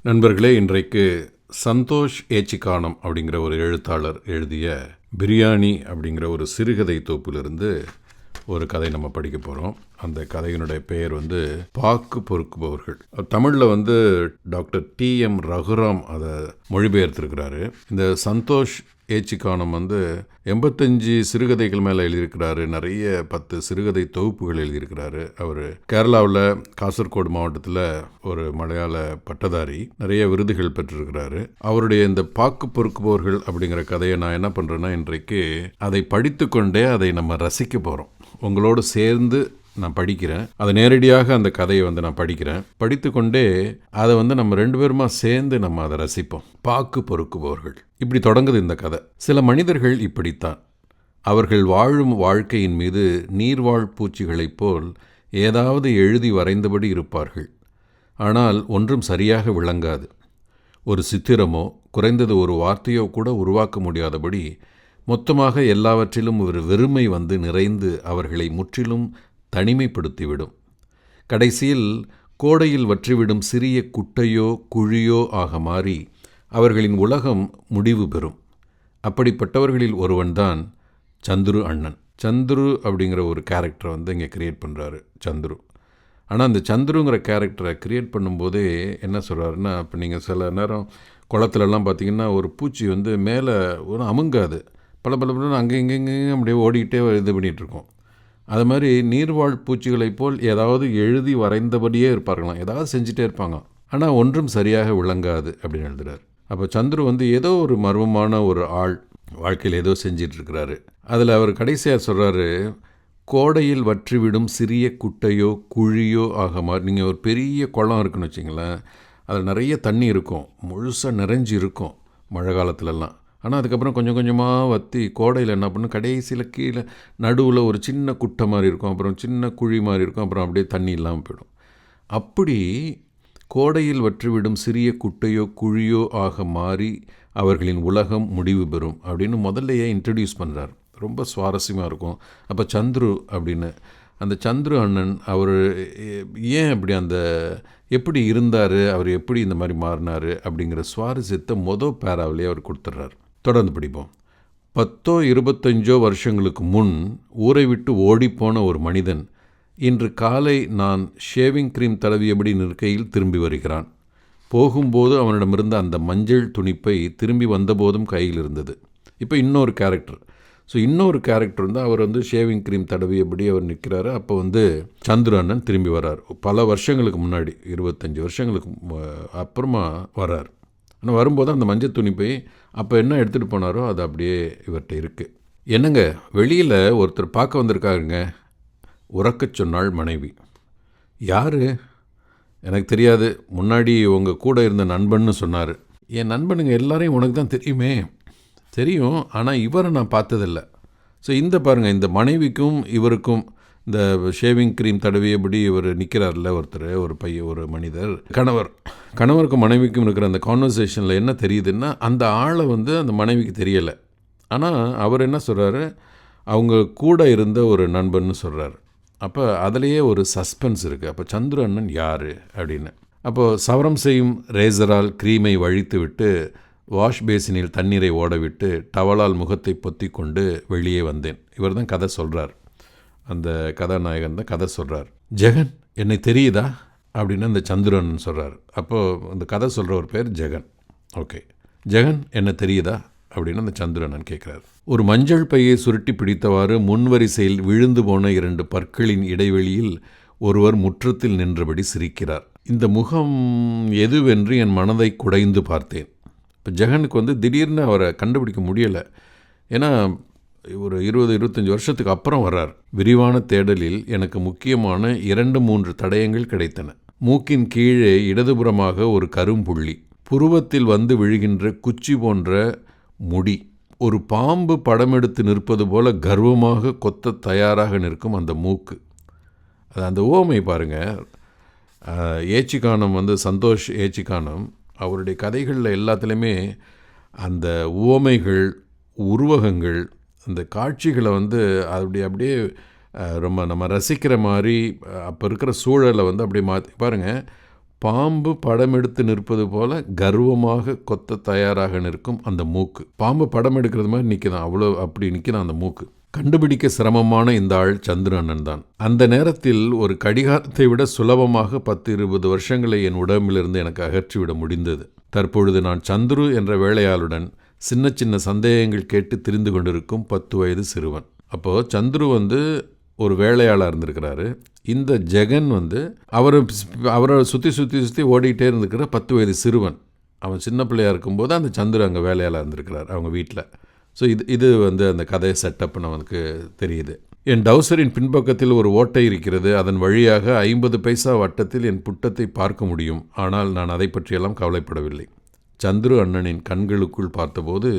நண்பர்களே, இன்றைக்கு சந்தோஷ் ஏச்சிகானம் அப்படிங்கிற ஒரு எழுத்தாளர் எழுதிய பிரியாணி அப்படிங்கிற ஒரு சிறுகதை தொகுப்பிலிருந்து ஒரு கதை நம்ம படிக்க போகிறோம். அந்த கதையினுடைய பெயர் பாக்கு பொறுக்குபவர்கள். தமிழில் டாக்டர் TM ரகுராம் அதை மொழிபெயர்த்திருக்கிறாரு. இந்த சந்தோஷ் ஏச்சிகானம் 85 சிறுகதைகள் மேலே எழுதியிருக்கிறாரு. நிறைய 10 சிறுகதை தொகுப்புகள் எழுதியிருக்கிறாரு. அவர் கேரளாவில் காசர்கோடு மாவட்டத்தில் ஒரு மலையாள பட்டதாரி. நிறைய விருதுகள் பெற்றிருக்கிறாரு. அவருடைய இந்த பாக்கு பொறுக்குபவர்கள் அப்படிங்கிற கதையை நான் என்ன பண்ணுறேன்னா, இன்றைக்கு அதை படித்து கொண்டே அதை நம்ம ரசிக்க போகிறோம். உங்களோடு சேர்ந்து நான் படிக்கிறேன். அதை நேரடியாக அந்த கதையை நான் படிக்கிறேன். படித்து கொண்டே அதை நம்ம 2 பேருமா சேர்ந்து நம்ம அதை ரசிப்போம். பாக்கு பொறுக்குபவர்கள். இப்படி தொடங்குது இந்த கதை. சில மனிதர்கள் இப்படித்தான். அவர்கள் வாழும் வாழ்க்கையின் மீது நீர்வாழ் பூச்சிகளைப் போல் ஏதாவது எழுதி வரைந்தபடி இருப்பார்கள். ஆனால் ஒன்றும் சரியாக விளங்காது. ஒரு சித்திரமோ குறைந்தது ஒரு வார்த்தையோ கூட உருவாக்க முடியாதபடி மொத்தமாக எல்லாவற்றிலும் ஒரு வெறுமை நிறைந்து அவர்களை முற்றிலும் தனிமைப்படுத்திவிடும். கடைசியில் கோடையில் வற்றிவிடும் சிறிய குட்டையோ குழியோ ஆக மாறி அவர்களின் உலகம் முடிவு பெறும். அப்படிப்பட்டவர்களில் ஒருவன்தான் சந்துரு அண்ணன். சந்துரு அப்படிங்கிற ஒரு கேரக்டரை இங்கே கிரியேட் பண்ணுறாரு சந்துரு. ஆனால் அந்த சந்துருங்கிற கேரக்டரை கிரியேட் பண்ணும்போதே என்ன சொல்கிறாருன்னா, இப்போ நீங்கள் சில நேரம் குளத்துலலாம் பார்த்தீங்கன்னா ஒரு பூச்சி மேலே ஒரு அமுங்காது, பல அங்கே இங்கே அப்படியே ஓடிக்கிட்டே இது பண்ணிகிட்ருக்கோம். அது மாதிரி நீர்வாழ் பூச்சிகளைப் போல் ஏதாவது எழுதி வரைந்தபடியே இருப்பார்களாம். ஏதாவது செஞ்சுட்டே இருப்பாங்க, ஆனால் ஒன்றும் சரியாக விளங்காது அப்படின்னு எழுதுகிறார். அப்போ சந்துரு ஏதோ ஒரு மர்மமான ஒரு ஆள் வாழ்க்கையில் ஏதோ செஞ்சிட்ருக்கிறாரு. அதில் அவர் கடைசியாக சொல்கிறாரு, கோடையில் வற்றிவிடும் சிறிய குட்டையோ குழியோ ஆக மாதிரி. நீங்கள் ஒரு பெரிய குளம் இருக்குன்னு வச்சிங்களேன், அதில் நிறைய தண்ணி இருக்கும், முழுசாக நிறைஞ்சி இருக்கும் மழை காலத்துலலாம். ஆனால் அதுக்கப்புறம் கொஞ்சம் கொஞ்சமாக வற்றி கோடையில் என்ன பண்ணும், கடைசியில் கீழே நடுவில் ஒரு சின்ன குட்டை மாதிரி இருக்கும், அப்புறம் சின்ன குழி மாதிரி இருக்கும், அப்புறம் அப்படியே தண்ணி இல்லாமல் போயிடும். அப்படி கோடையில் வற்றிவிடும் சிறிய குட்டையோ குழியோ ஆக மாறி அவர்களின் உலகம் முடிவு பெறும் அப்படின்னு முதல்லையே இன்ட்ரடியூஸ் பண்ணுறார். ரொம்ப சுவாரஸ்யமாக இருக்கும். அப்போ சந்துரு அப்படின்னு அந்த சந்துரு அண்ணன் அவர் ஏன் அப்படி எப்படி இருந்தார், அவர் எப்படி இந்த மாதிரி மாறினார் அப்படிங்கிற சுவாரஸ்யத்தை பேராவிலே அவர் கொடுத்துட்றார். தொடர்ந்து படிப்போம். 10 25 வருஷங்களுக்கு முன் ஊரை விட்டு ஓடிப்போன ஒரு மனிதன் இன்று காலை நான் ஷேவிங் க்ரீம் தடவியபடி நிற்கையில் திரும்பி வருகிறான். போகும்போது அவனிடமிருந்த அந்த மஞ்சள் துணிப்பை திரும்பி வந்தபோதும் கையில் இருந்தது. இப்போ இன்னொரு கேரக்டர். ஸோ இன்னொரு கேரக்டர் அவர் ஷேவிங் க்ரீம் தடவியபடி அவர் நிற்கிறாரு. அப்போ சந்துரு அண்ணன் திரும்பி வர்றார். பல வருஷங்களுக்கு முன்னாடி 25 வருஷங்களுக்கு அப்புறமா வர்றார். ஆனால் வரும்போது அந்த மஞ்சள் துணிப்பை அப்போ என்ன எடுத்துகிட்டு போனாரோ அது அப்படியே இவர்கிட்ட இருக்குது. என்னங்க, வெளியில் ஒருத்தர் பார்க்க வந்திருக்காருங்க, உறக்கச் சொன்னாள் மனைவி. யார்? எனக்கு தெரியாது, முன்னாடி உங்கள் கூட இருந்த நண்பன்னு சொன்னார். என் நண்பனுங்க எல்லாரையும் உனக்கு தான் தெரியுமே. தெரியும், ஆனால் இவரை நான் பார்த்ததில்லை. ஸோ இந்த பாருங்கள், இந்த மனைவிக்கும் இவருக்கும் இந்த ஷேவிங் க்ரீம் தடவியபடி இவர் நிற்கிறார்ல ஒருத்தர், ஒரு ஒரு மனிதர், கணவருக்கும் மனைவிக்கும் இருக்கிற அந்த கான்வர்சேஷனில் என்ன தெரியுதுன்னா, அந்த ஆளை அந்த மனைவிக்கு தெரியலை. ஆனால் அவர் என்ன சொல்கிறாரு, அவங்க கூட இருந்த ஒரு நண்பன்னு சொல்கிறார். அப்போ அதிலேயே ஒரு சஸ்பென்ஸ் இருக்குது. அப்போ சந்துரு அண்ணன் யார் அப்படின்னு. அப்போது சவரம் செய்யும் ரேசரால் க்ரீமை வழித்து விட்டு வாஷ் பேசினில் தண்ணீரை ஓடவிட்டு டவலால் முகத்தை பொத்தி கொண்டு வெளியே வந்தேன். இவர் தான் கதை சொல்கிறார். அந்த கதாநாயகன் தான் கதை சொல்கிறார். ஜெகன், என்னை தெரியுதா அப்படின்னு அந்த சந்துரன் சொல்கிறார். அப்போது அந்த கதை சொல்கிற ஒரு பேர் ஜெகன். ஓகே, ஜெகன் என்ன தெரியுதா அப்படின்னு அந்த சந்துரனன் கேட்குறார். ஒரு மஞ்சள் பையை சுருட்டி பிடித்தவாறு முன்வரிசையில் விழுந்து போன 2 பற்களின் இடைவெளியில் ஒருவர் முற்றத்தில் நின்றபடி சிரிக்கிறார். இந்த முகம் எதுவென்று என் மனதை குடைந்து பார்த்தேன். இப்போ ஜெகனுக்கு திடீர்னு அவரை கண்டுபிடிக்க முடியலை. ஏன்னா ஒரு 20-25 வருஷத்துக்கு அப்புறம் வர்றார். விரிவான தேடலில் எனக்கு முக்கியமான 2-3 தடயங்கள் கிடைத்தன. மூக்கின் கீழே இடதுபுறமாக ஒரு கரும்புள்ளி, புருவத்தில் விழுகின்ற குச்சி போன்ற முடி, ஒரு பாம்பு படமெடுத்து நிற்பது போல கர்வமாக கொத்த தயாராக நிற்கும் அந்த மூக்கு. அது அந்த உவமை பாருங்கள். ஏச்சிகானம் சந்தோஷ் ஏச்சிகானம் அவருடைய கதைகளில் எல்லாத்துலேயுமே அந்த உவமைகள், உருவகங்கள், அந்த காட்சிகளை அப்படியே ரொம்ப நம்ம ரசிக்கிற மாதிரி அப்போ இருக்கிற சூழலை அப்படியே மாற்றி பாருங்கள். பாம்பு படம் எடுத்து நிற்பது போல கர்வமாக கொத்த தயாராக நிற்கும் அந்த மூக்கு. பாம்பு படம் எடுக்கிறது மாதிரி நிற்குதான், அவ்வளோ அப்படி நிற்குதான் அந்த மூக்கு. கண்டுபிடிக்க சிரமமான இந்த ஆள் சந்துரு அண்ணன் தான். அந்த நேரத்தில் ஒரு கடிகாரத்தை விட சுலபமாக 10-20 வருஷங்களை என் உடம்பிலிருந்து எனக்கு அகற்றிவிட முடிந்தது. தற்பொழுது நான் சந்துரு என்ற வேலையாளுடன் சின்ன சின்ன சந்தேகங்கள் கேட்டு தெரிந்து கொண்டிருக்கும் 10 வயது சிறுவன். அப்போது சந்துரு ஒரு வேலையாளாக இருந்திருக்கிறாரு. இந்த ஜெகன் அவரை சுற்றி ஓடிக்கிட்டே இருந்திருக்கிற 10 வயது சிறுவன். அவன் சின்ன பிள்ளையாக இருக்கும்போது அந்த சந்துரு அங்கே வேலையாளாக இருந்திருக்கிறார் அவங்க வீட்டில். ஸோ இது அந்த கதை செட்டப்னு அவனுக்கு தெரியுது. என் டவுசரின் பின்பக்கத்தில் ஒரு ஓட்டை இருக்கிறது. அதன் வழியாக 50 பைசா வட்டத்தில் என் புட்டத்தை பார்க்க முடியும். ஆனால் நான் அதை பற்றியெல்லாம் கவலைப்படவில்லை. சந்துரு அண்ணனின் கண்களுக்குள் பார்த்தபோது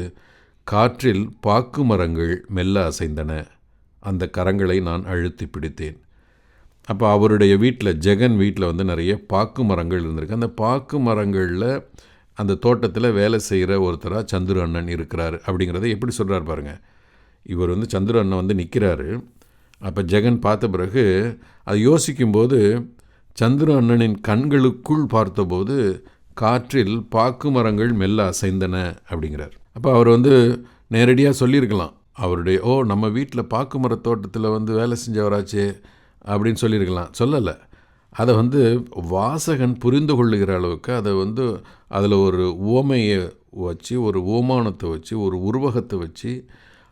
காற்றில் பாக்கு மரங்கள் மெல்ல அசைந்தன. அந்த கரங்களை நான் அழுத்தி பிடித்தேன். அப்போ அவருடைய வீட்டில், ஜெகன் வீட்டில் நிறைய பாக்கு மரங்கள் இருந்திருக்கு. அந்த பாக்கு மரங்களில் அந்த தோட்டத்தில் வேலை செய்கிற ஒருத்தராக சந்துரு அண்ணன் இருக்கிறார் அப்படிங்கிறத எப்படி சொல்கிறார் பாருங்கள். இவர் சந்துரு அண்ணன் நிற்கிறாரு. அப்போ ஜெகன் பார்த்த பிறகு அது யோசிக்கும்போது சந்துரு அண்ணனின் கண்களுக்குள் பார்த்தபோது காற்றில் பாக்கு மரங்கள் மெல்ல அசைந்தன அப்படிங்கிறார். அப்போ அவர் நேரடியாக சொல்லியிருக்கலாம், அவருடைய நம்ம வீட்டில் பாக்கு மர தோட்டத்தில் வேலை செஞ்சவராச்சே அப்படின்னு சொல்லியிருக்கலாம். சொல்லலை. அதை வாசகன் புரிந்து கொள்ளுகிற அளவுக்கு அதை அதில் ஒரு உவமையை வச்சு, ஒரு உவமானத்தை வச்சு, ஒரு உருவகத்தை வச்சு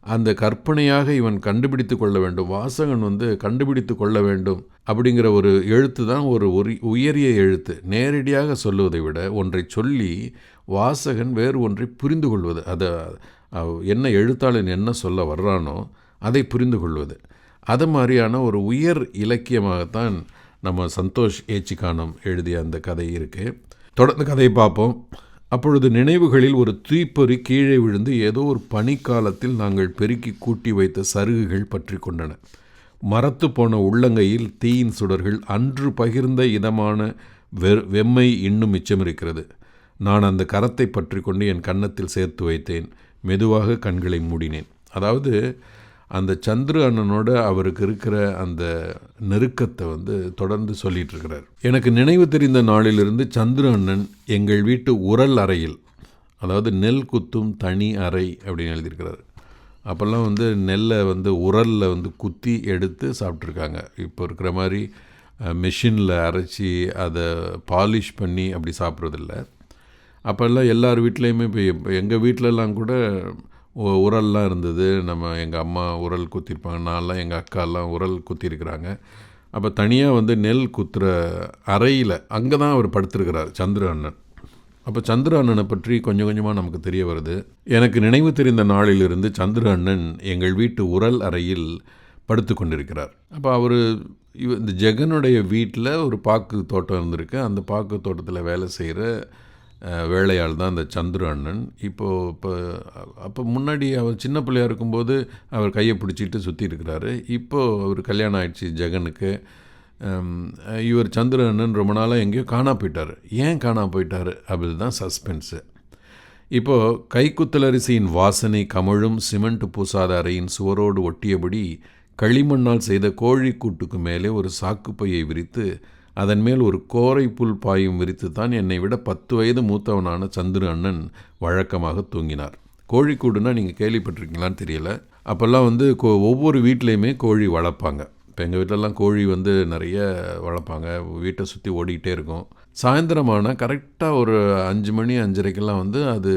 அந்த கற்பனையாக இவன் கண்டுபிடித்து கொள்ள வேண்டும், வாசகன் கண்டுபிடித்து கொள்ள வேண்டும் அப்படிங்கிற ஒரு எழுத்து தான் ஒரு உயரிய எழுத்து. நேரடியாக சொல்லுவதை விட ஒன்றை சொல்லி வாசகன் வேறு ஒன்றை புரிந்து கொள்வது, அதை என்ன எழுத்தாளன் என்ன சொல்ல வர்றானோ அதை புரிந்து கொள்வது, அது மாதிரியான ஒரு உயர் இலக்கியமாகத்தான் நம்ம சந்தோஷ் ஏச்சிகானம் எழுதிய அந்த கதை இருக்குது. தொடர்ந்து கதையை பார்ப்போம். அப்பொழுது நினைவுகளில் ஒரு தீப்பொறி கீழே விழுந்து ஏதோ ஒரு பனிக்காலத்தில் நாங்கள் பெருக்கி கூட்டி வைத்த சருகுகள் பற்றி கொண்டன. மரத்து போன உள்ளங்கையில் தீயின் சுடர்கள். அன்று பகிர்ந்த இதமான வெம்மை இன்னும் மிச்சமிருக்கிறது. நான் அந்த கரத்தை பற்றி கொண்டு என் கன்னத்தில் சேர்த்து வைத்தேன். மெதுவாக கண்களை மூடினேன். அதாவது அந்த சந்துரு அண்ணனோட அவருக்கு இருக்கிற அந்த நெருக்கத்தை தொடர்ந்து சொல்லிகிட்டு இருக்கிறார். எனக்கு நினைவு தெரிந்த நாளிலிருந்து சந்துரு அண்ணன் எங்கள் வீட்டு உரல் அறையில், அதாவது நெல் குத்தும் தனி அறை அப்படின்னு எழுதியிருக்கிறார். அப்போல்லாம் நெல்லை உரலில் குத்தி எடுத்து சாப்பிட்ருக்காங்க. இப்போ இருக்கிற மாதிரி மெஷினில் அரைச்சி அதை பாலிஷ் பண்ணி அப்படி சாப்பிட்றதில்ல. அப்போல்லாம் எல்லார் வீட்லேயுமே இப்போ எங்கள் வீட்டிலலாம் கூட உரல்லாம் இருந்தது. எங்கள் அம்மா உரல் குத்திருப்பாங்க, நான்லாம் எங்கள் அக்காலாம் உரல் குத்திருக்கிறாங்க. அப்போ தனியாக நெல் குத்துற அறையில் அங்கே தான் அவர் படுத்திருக்கிறார் சந்துரு அண்ணன். அப்போ சந்துரு அண்ணனை பற்றி கொஞ்சம் கொஞ்சமாக நமக்கு தெரிய வருது. எனக்கு நினைவு தெரிந்த நாளிலிருந்து சந்துரு அண்ணன் எங்கள் வீட்டு உரல் அறையில் படுத்து கொண்டிருக்கிறார். அப்போ அவர் இந்த ஜெகனுடைய வீட்டில் ஒரு பாக்கு தோட்டம் இருந்திருக்கு. அந்த பாக்கு தோட்டத்தில் வேலை செய்கிற வேலையாள் தான் அந்த சந்துரு அண்ணன். அப்போ முன்னாடி அவர் சின்ன பிள்ளையாக இருக்கும்போது அவர் கையை பிடிச்சிட்டு சுற்றி இருக்கிறாரு. இப்போது அவர் கல்யாணம் ஆயிடுச்சு ஜெகனுக்கு. இவர் சந்துரு அண்ணன் ரொம்ப நாளாக எங்கேயோ காணா போயிட்டார். ஏன் காணா போயிட்டார் அப்படி தான் சஸ்பென்ஸு. இப்போது கைக்குத்தலரிசியின் வாசனை கமழும் சிமெண்ட் பூசாத அறையின் சுவரோடு ஒட்டியபடி களிமண்ணால் செய்த கோழிக்கூட்டுக்கு மேலே ஒரு சாக்குப்பையை விரித்து அதன் மேல் ஒரு கோரை புல் பாயும் விரித்து தான் என்னை விட 10 வயது மூத்தவனான சந்துரு அண்ணன் வழக்கமாக தூங்கினார். கோழிக்கூடுனா நீங்கள் கேள்விப்பட்டிருக்கீங்களான்னு தெரியல. அப்போல்லாம் ஒவ்வொரு வீட்லேயுமே கோழி வளர்ப்பாங்க. இப்போ எங்கள் வீட்டிலலாம் கோழி நிறைய வளர்ப்பாங்க. வீட்டை சுற்றி ஓடிக்கிட்டே இருக்கும். சாயந்தரமான கரெக்டாக ஒரு 5 மணி 5:30க்கெல்லாம் அது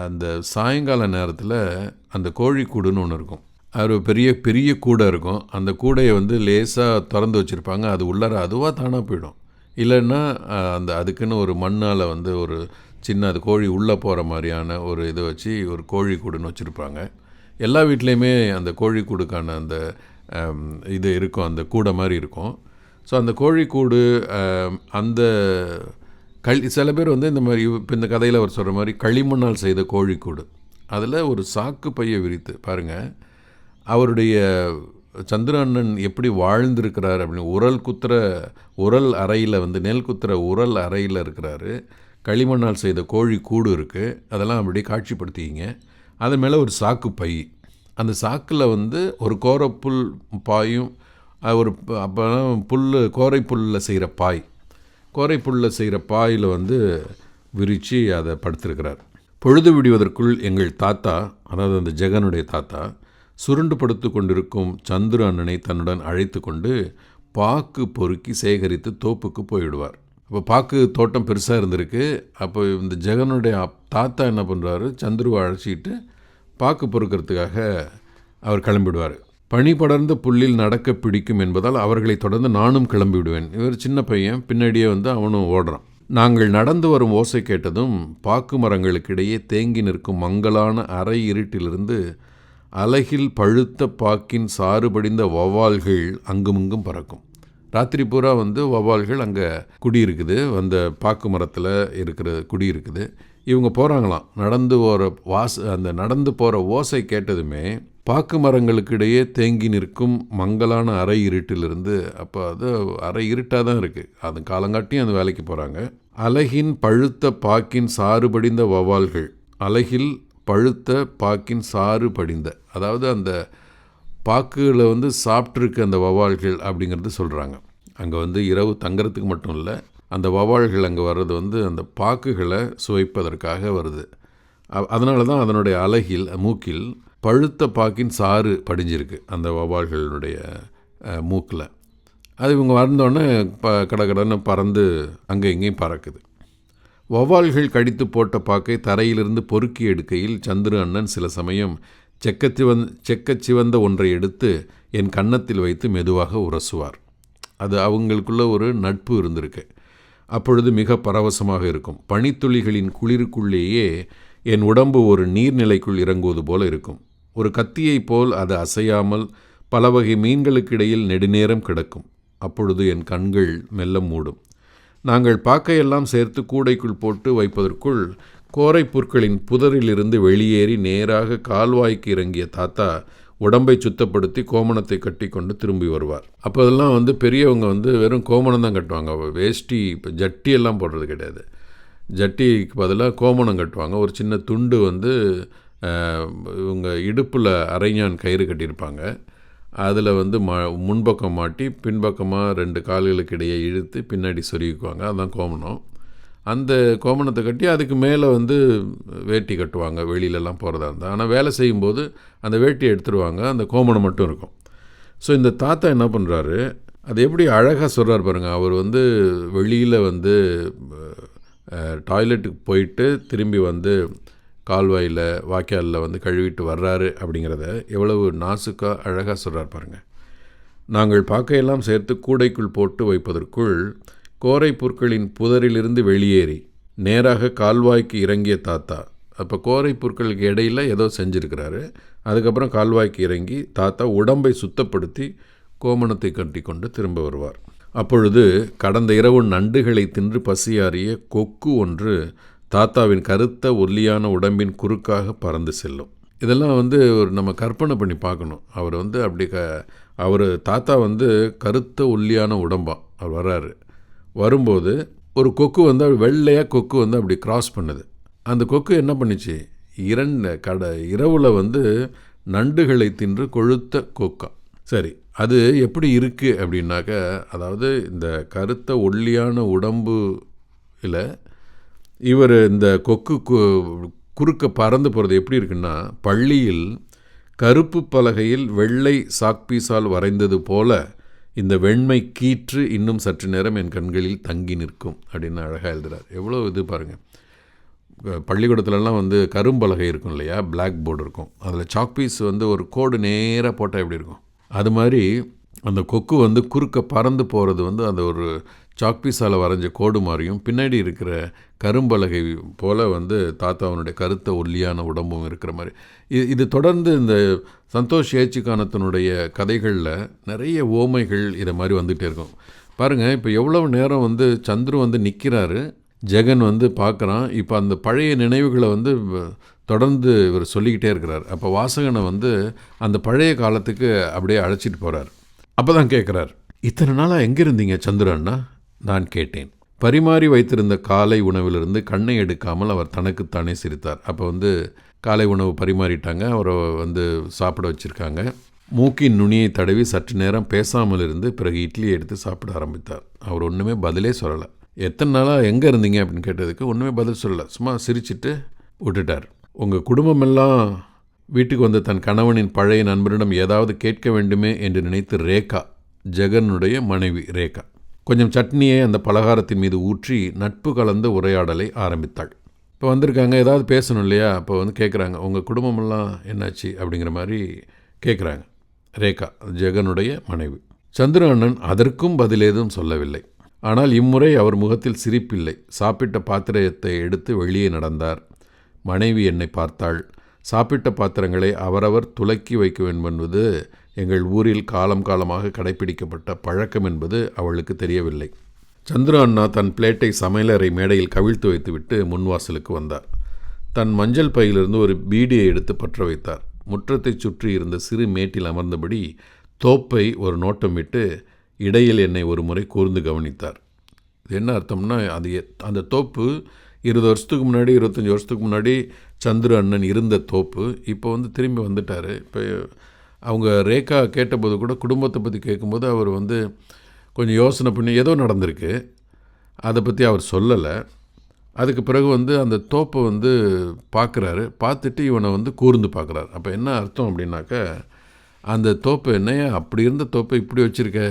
அந்த சாயங்கால நேரத்தில் அந்த கோழிக்கூடுன்னு ஒன்று இருக்கும். அது பெரிய பெரிய கூடை இருக்கும். அந்த கூடையை லேசாக திறந்து வச்சுருப்பாங்க. அது உள்ளார அதுவாக தானாக போயிடும். இல்லைன்னா அதுக்குன்னு ஒரு மண்ணால் ஒரு சின்ன அது கோழி உள்ளே போகிற மாதிரியான ஒரு இதை வச்சு ஒரு கோழி கூடுன்னு வச்சுருப்பாங்க. எல்லா வீட்லேயுமே அந்த கோழி கூடுக்கான அந்த இது இருக்கும், அந்த கூடை மாதிரி இருக்கும். ஸோ அந்த கோழிக்கூடு அந்த சில பேர் இந்த மாதிரி இப்போ இந்த கதையில் அவர் சொல்கிற மாதிரி களிமண்ணால் செய்த கோழிக்கூடு, அதில் ஒரு சாக்கு பையை விரித்து பாருங்கள். அவருடைய சந்துரு அண்ணன் எப்படி வாழ்ந்திருக்கிறார் அப்படின்னு உரல் அறையில் நெல் குத்துற உரல் அறையில் இருக்கிறாரு. களிமண்ணால் செய்த கோழி கூடு இருக்குது. அதெல்லாம் அப்படி காட்சிப்படுத்திக்கிங்க. அது மேலே ஒரு சாக்கு பை, அந்த சாக்கில் ஒரு கோரப்புல் பாயும், ஒரு அப்போலாம் கோரை புல்லில் செய்கிற பாய், கோரைப்புல்ல செய்கிற பாயில் வந்து விரித்து அதை படுத்திருக்கிறார். பொழுது விடுவதற்குள் எங்கள் தாத்தா, அதாவது அந்த ஜெகனுடைய தாத்தா, சுருண்டு படுத்து கொண்டிருக்கும் சந்துரு அண்ணனை தன்னுடன் அழைத்து கொண்டு பாக்கு பொறுக்கி சேகரித்து தோப்புக்கு போயிடுவார். அப்போ பாக்கு தோட்டம் பெருசாக இருந்திருக்கு. அப்போ இந்த ஜெகனுடைய தாத்தா என்ன பண்ணுறாரு, சந்துருவை அழைச்சிட்டு பாக்கு பொறுக்கிறதுக்காக அவர் கிளம்பிடுவார். பனி படர்ந்த புல்லில் நடக்க பிடிக்கும் என்பதால் அவர்களை தொடர்ந்து நானும் கிளம்பி விடுவேன். இவர் சின்ன பையன், பின்னாடியே வந்து அவனும் ஓடுறான். நாங்கள் நடந்து வரும் ஓசை கேட்டதும் பாக்கு மரங்களுக்கிடையே தேங்கி நிற்கும் மங்கலான அரை இருட்டிலிருந்து அலகில் பழுத்த பாக்கின் சாறு படிந்த வௌவால்கள் அங்குமிங்கும் பறக்கும். ராத்திரி பூரா வந்து வௌவால்கள் அங்கே குடியிருக்குது, அந்த பாக்கு மரத்தில் இருக்கிற குடியிருக்குது. இவங்க போகிறாங்களாம். நடந்து போகிற ஓசை கேட்டதுமே பாக்கு மரங்களுக்கு இடையே தேங்கி நிற்கும் மங்கலான அரை இருட்டிலிருந்து, அப்போ அது அரை இருட்டாக தான் இருக்குது, அது காலங்காட்டியும் அந்த வேலைக்கு போகிறாங்க. அலகின் பழுத்த பாக்கின் சாறு படிந்த வௌவால்கள், அலகில் பழுத்த பாக்கின் சாறு படிந்த, அதாவது அந்த பாக்குகளை வந்து சாப்பிட்ருக்கு அந்த வௌவால்கள் அப்படிங்கிறது சொல்கிறாங்க. அங்கே வந்து இரவு தங்குறதுக்கு மட்டும் இல்லை, அந்த வௌவால்கள் அங்கே வர்றது வந்து அந்த பாக்குகளை சுவைப்பதற்காக வருது. அதனால தான் அதனுடைய அலகில் மூக்கில் பழுத்த பாக்கின் சாறு படிஞ்சிருக்கு அந்த வௌவால்களுடைய மூக்கில். அது இவங்க வந்தோடனே கடகடன்னு பறந்து அங்கே இங்கேயும் பறக்குது. வௌவால்கள் கடித்து போட்ட பாக்கை தரையிலிருந்து பொறுக்கி எடுக்கையில் சந்துரு அண்ணன் சில சமயம் செக்கச்சிவந்த ஒன்றை எடுத்து என் கன்னத்தில் வைத்து மெதுவாக உரசுவார். அது அவங்களுக்குள்ள ஒரு நட்பு இருந்திருக்கு. அப்பொழுது மிக பரவசமாக இருக்கும். பனித்துளிகளின் குளிருக்குள்ளேயே என் உடம்பு ஒரு நீர்நிலைக்குள் இறங்குவது போல இருக்கும். ஒரு கத்தியைப் போல் அது அசையாமல் பல வகை மீன்களுக்கு இடையில் நெடுநேரம் கிடக்கும். அப்பொழுது என் கண்கள் மெல்ல மூடும். நாங்கள் பாக்கையெல்லாம் சேர்த்து கூடைக்குள் போட்டு வைப்பதற்குள் கோரை புற்களின் புதரிலிருந்து வெளியேறி நேராக கால்வாய்க்கு இறங்கிய தாத்தா உடம்பை சுத்தப்படுத்தி கோமணத்தை கட்டி கொண்டு திரும்பி வருவார். அப்போ அதெல்லாம் வந்து பெரியவங்க வந்து வெறும் கோமணம் தான் கட்டுவாங்க. வேஷ்டி, இப்போ ஜட்டியெல்லாம் போடுறது கிடையாது. ஜட்டிக்கு பதிலாக கோமணம் கட்டுவாங்க. ஒரு சின்ன துண்டு வந்து இவங்க இடுப்பில் அரைஞான் கயிறு கட்டியிருப்பாங்க. அதில் வந்து முன்பக்கம் மாட்டி பின்பக்கமாக 2 கால்களுக்கு இடையே இழுத்து பின்னாடி சொருகிக்குவாங்க. அதுதான் கோமணம். அந்த கோமணத்தை கட்டி அதுக்கு மேலே வந்து வேட்டி கட்டுவாங்க வெளியிலலாம் போகிறதா இருந்தால். ஆனால் வேலை செய்யும்போது அந்த வேட்டியை எடுத்துருவாங்க, அந்த கோமணம் மட்டும் இருக்கும். ஸோ இந்த தாத்தா என்ன பண்ணுறாரு, அது எப்படி அழகாக சொல்கிறார் பாருங்கள். அவர் வந்து வெளியில் வந்து டாய்லெட்டுக்கு போயிட்டு திரும்பி வந்து கால்வாயில் வாய்க்காலில் வந்து கழுவிட்டு வர்றாரு அப்படிங்கிறத எவ்வளவு நாசுக்காக அழகாக சொல்கிறார் பாருங்கள். நாங்கள் பாக்கையெல்லாம் சேர்த்து கூடைக்குள் போட்டு வைப்பதற்குள் கோரை புற்களின் புதரிலிருந்து வெளியேறி நேராக கால்வாய்க்கு இறங்கிய தாத்தா, அப்போ கோரை புற்களுக்கு இடையில் ஏதோ செஞ்சுருக்கிறாரு. அதுக்கப்புறம் கால்வாய்க்கு இறங்கி தாத்தா உடம்பை சுத்தப்படுத்தி கோமணத்தை கட்டி கொண்டு திரும்ப வருவார். அப்பொழுது கடந்த இரவு நண்டுகளை தின்று பசியாறிய கொக்கு ஒன்று தாத்தாவின் கருத்த ஒல்லியான உடம்பின் குறுக்காக பறந்து செல்லும். இதெல்லாம் வந்து ஒரு நம்ம கற்பனை பண்ணி பார்க்கணும். அவர் வந்து அப்படி அவர் தாத்தா வந்து கருத்த ஒல்லியான உடம்பான். அவர் வர்றாரு. வரும்போது ஒரு கொக்கு வந்து வெள்ளையாக கொக்கு வந்து அப்படி கிராஸ் பண்ணுது. அந்த கொக்கு என்ன பண்ணிச்சு, இரவில் வந்து நண்டுகளை தின்று கொழுத்த கொக்கா. சரி, அது எப்படி இருக்குது அப்படின்னாக்க, அதாவது இந்த கருத்த ஒல்லியான உடம்பு இல்லை, இவர் இந்த கொக்கு குறுக்க பறந்து போகிறது எப்படி இருக்குன்னா, பள்ளியில் கருப்பு பலகையில் வெள்ளை சாக்பீஸால் வரைந்தது போல இந்த வெண்மை கீற்று இன்னும் சற்று நேரம் என் கண்களில் தங்கி நிற்கும் அப்படின்னு அழகாக எழுதுகிறார். எவ்வளோ இது பாருங்கள். பள்ளிக்கூடத்துலலாம் வந்து கரும்பலகை இருக்கும் இல்லையா, பிளாக் போர்டு இருக்கும். அதில் சாக்பீஸ் வந்து ஒரு கோடு நேராக போட்டால் எப்படி இருக்கும், அது மாதிரி அந்த கொக்கு வந்து குறுக்க பறந்து போகிறது வந்து அந்த ஒரு சாக்பீஸால் வரைஞ்ச கோடு மாதிரியும் பின்னாடி இருக்கிற கரும்பலகை போல் வந்து தாத்தாவனுடைய கருத்த ஒல்லியான உடம்பும் இருக்கிற மாதிரி. இது தொடர்ந்து இந்த சந்தோஷ் ஏச்சிக்கானத்தினுடைய கதைகளில் நிறைய ஓமைகள் இதை மாதிரி வந்துகிட்டே இருக்கும் பாருங்கள். இப்போ எவ்வளவு நேரம் வந்து சந்துரு வந்து நிற்கிறாரு, ஜெகன் வந்து பார்க்குறான். இப்போ அந்த பழைய நினைவுகளை வந்து தொடர்ந்து இவர் சொல்லிக்கிட்டே இருக்கிறார். அப்போ வாசகனை வந்து அந்த பழைய காலத்துக்கு அப்படியே அழைச்சிட்டு போகிறார். அப்போ தான் கேட்குறார், இத்தனை நாளாக எங்கே இருந்தீங்க சந்துரு அண்ணா? நான் கேட்டேன். பரிமாறி வைத்திருந்த காலை உணவிலிருந்து கண்ணை எடுக்காமல் அவர் தனக்குத்தானே சிரித்தார். அப்போ வந்து காலை உணவு பரிமாறிட்டாங்க, அவரை வந்து சாப்பிட வச்சுருக்காங்க. மூக்கின் நுனியை தடவி சற்று நேரம் பேசாமல் இருந்து பிறகு இட்லியை எடுத்து சாப்பிட ஆரம்பித்தார். அவர் ஒன்றுமே பதிலே சொல்லலை. எத்தனை நாளாக எங்கே இருந்தீங்க அப்படின்னு கேட்டதுக்கு ஒன்றுமே பதில் சொல்லலை, சும்மா சிரிச்சிட்டு விட்டுட்டார். உங்கள் குடும்பமெல்லாம் வீட்டுக்கு வந்த தன் கணவனின் பழைய நண்பரிடம் ஏதாவது கேட்க வேண்டுமே என்று நினைத்து ரேகா, ஜெகனுடைய மனைவி ரேகா, கொஞ்சம் சட்னியை அந்த பலகாரத்தின் மீது ஊற்றி நட்பு கலந்த உரையாடலை ஆரம்பித்தாள். இப்போ வந்திருக்காங்க, ஏதாவது பேசணும் இல்லையா? அப்போ கேட்குறாங்க, உங்கள் குடும்பமெல்லாம் என்னாச்சு அப்படிங்கிற மாதிரி கேட்குறாங்க ரேகா, ஜெகனுடைய மனைவி. சந்துரு அண்ணன் அதற்கும் பதில் ஏதும் சொல்லவில்லை. ஆனால் இம்முறை அவர் முகத்தில் சிரிப்பில்லை. சாப்பிட்ட பாத்திரத்தை எடுத்து வெளியே நடந்தார். மனைவி என்னை பார்த்தாள். சாப்பிட்ட பாத்திரங்களை அவரவர் துலக்கி வைக்க வேண்டும் என்பது எங்கள் ஊரில் காலம் காலமாக கடைப்பிடிக்கப்பட்ட பழக்கம் என்பது அவளுக்கு தெரியவில்லை. சந்துரு அண்ணா தன் பிளேட்டை சமையலறை மேடையில் கவிழ்த்து வைத்துவிட்டு முன்வாசலுக்கு வந்தார். தன் மஞ்சள் பையிலிருந்து ஒரு பீடியை எடுத்து பற்ற வைத்தார். முற்றத்தை சுற்றி இருந்த சிறு மேட்டில் அமர்ந்தபடி தோப்பை ஒரு நோட்டம் விட்டு இடையில் என்னை ஒரு முறை கூர்ந்து கவனித்தார். இது என்ன அர்த்தம்னா, அந்த தோப்பு 20 வருஷத்துக்கு முன்னாடி 25 வருஷத்துக்கு முன்னாடி சந்துரு அண்ணன் இருந்த தோப்பு இப்போ திரும்பி வந்துட்டார். இப்போ அவங்க ரேகா கேட்டபோது கூட குடும்பத்தை பற்றி கேட்கும்போது அவர் கொஞ்சம் யோசனை பண்ணி ஏதோ நடந்திருக்கு, அதை பற்றி அவர் சொல்லலை. அதுக்கு பிறகு அந்த தோப்பை பார்க்குறாரு. பார்த்துட்டு இவனை கூர்ந்து பார்க்குறாரு. அப்போ என்ன அர்த்தம் அப்படின்னாக்க, அந்த தோப்பு என்னையா அப்படி இருந்த தோப்பை இப்படி வச்சுருக்க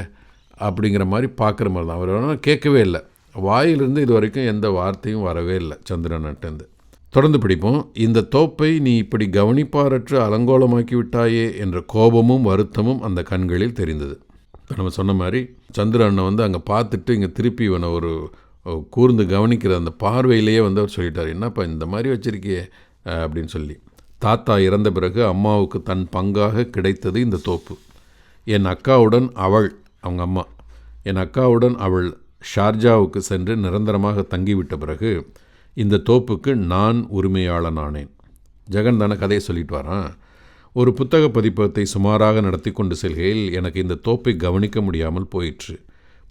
அப்படிங்கிற மாதிரி பார்க்குற மாதிரி தான். அவர் வேணால் கேட்கவே இல்லை. வாயிலிருந்து இது வரைக்கும் எந்த வார்த்தையும் வரவே இல்லை சந்திரன்கிட்டேருந்து. தொடர்ந்து படிப்போம். இந்த தோப்பை நீ இப்படி கவனிப்பாரற்று அலங்கோலமாக்கி விட்டாயே என்ற கோபமும் வருத்தமும் அந்த கண்களில் தெரிந்தது. நம்ம சொன்ன மாதிரி சந்திர அண்ணன் அங்கே பார்த்துட்டு இங்கே திருப்பி இவனை ஒரு கூர்ந்து கவனிக்கிற அந்த பார்வையிலேயே அவர் சொல்லிட்டார், என்னப்பா இந்த மாதிரி வச்சிருக்கியே அப்படின்னு சொல்லி. தாத்தா இறந்த பிறகு அம்மாவுக்கு தன் பங்காக கிடைத்தது இந்த தோப்பு. என் அக்காவுடன் அவங்க அம்மா என் அக்காவுடன் அவள் ஷார்ஜாவுக்கு சென்று நிரந்தரமாக தங்கிவிட்ட பிறகு இந்த தோப்புக்கு நான் உரிமையாளனானேன். ஜெகன் தானே கதையை சொல்லிட்டு வரான். ஒரு புத்தக பதிப்பகத்தை சுமாராக நடத்தி கொண்டு செல்கையில் எனக்கு இந்த தோப்பை கவனிக்க முடியாமல் போயிற்று.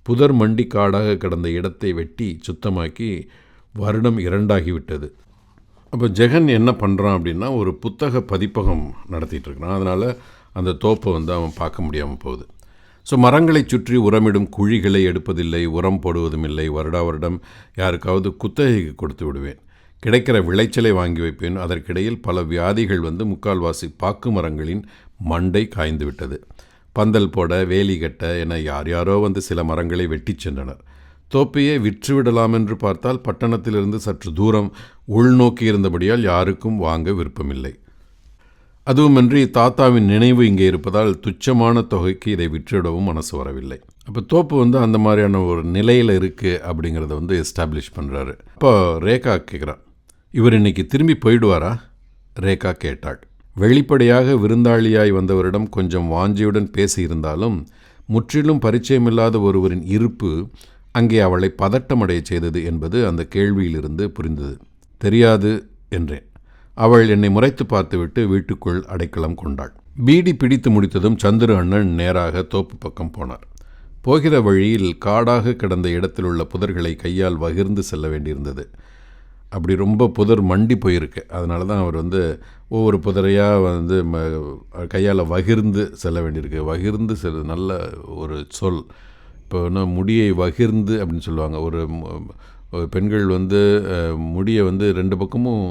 புதர் மண்டி காடாக கிடந்த இடத்தை வெட்டி சுத்தமாக்கி வருடம் 2 ஆகிவிட்டது. அப்போ ஜெகன் என்ன பண்ணுறான் அப்படின்னா, ஒரு புத்தக பதிப்பகம் நடத்திட்டுருக்கிறான். அதனால் அந்த தோப்பை அவன் பார்க்க முடியாமல் போகுது. ஸோ மரங்களை சுற்றி உரமிடும் குழிகளை எடுப்பதில்லை, உரம் போடுவதும் இல்லை. வருடம் யாருக்காவது குத்தகைக்கு கொடுத்து விடுவேன். கிடைக்கிற விளைச்சலை வாங்கி வைப்பேன். அதற்கிடையில் பல வியாதிகள் முக்கால்வாசி பாக்கு மரங்களின் மண்டை காய்ந்து விட்டது. பந்தல் போட, வேலி கட்ட என யாரோ சில மரங்களை வெட்டி சென்றனர். தோப்பையே விற்றுவிடலாம் என்று பார்த்தால் பட்டணத்திலிருந்து சற்று தூரம் உள்நோக்கி இருந்தபடியால் யாருக்கும் வாங்க விருப்பமில்லை. அதுவுமின்றி தாத்தாவின் நினைவு இங்கே இருப்பதால் துச்சமான தொகைக்கு இதை விற்றுவிடவும் மனசு வரவில்லை. அப்போ தோப்பு அந்த மாதிரியான ஒரு நிலையில் இருக்குது அப்படிங்கிறத எஸ்டாப்ளிஷ் பண்ணுறாரு. அப்போ ரேகா கேட்குறான், இவர் இன்னைக்கு திரும்பி போயிடுவாரா? ரேகா கேட்டாள். வெளிப்படையாக விருந்தாளியாய் வந்தவரிடம் கொஞ்சம் வாஞ்சியுடன் பேசியிருந்தாலும் முற்றிலும் பரிச்சயமில்லாத ஒருவரின் இருப்பு அங்கே அவளை பதட்டமடைய செய்தது என்பது அந்த கேள்வியிலிருந்து புரிந்தது. தெரியாது என்றேன். அவள் என்னை முறைத்து பார்த்துவிட்டு வீட்டுக்குள் அடைக்கலம் கொண்டாள். பீடி பிடித்து முடித்ததும் சந்துரு அண்ணன் நேராக தோப்பு பக்கம் போனார். போகிற வழியில் காடாக கிடந்த இடத்தில் உள்ள புதர்களை கையால் வகிர்ந்து செல்ல வேண்டியிருந்தது. அப்படி ரொம்ப புதர் மண்டி போயிருக்கு. அதனால தான் அவர் ஒவ்வொரு புதரையாக கையால் வகிர்ந்து செல்ல வேண்டியிருக்கு. வகிர்ந்து நல்ல ஒரு சொல். இப்போ முடியை வகிர்ந்து அப்படின்னு சொல்லுவாங்க. ஒரு பெண்கள் முடியை 2 பக்கமும்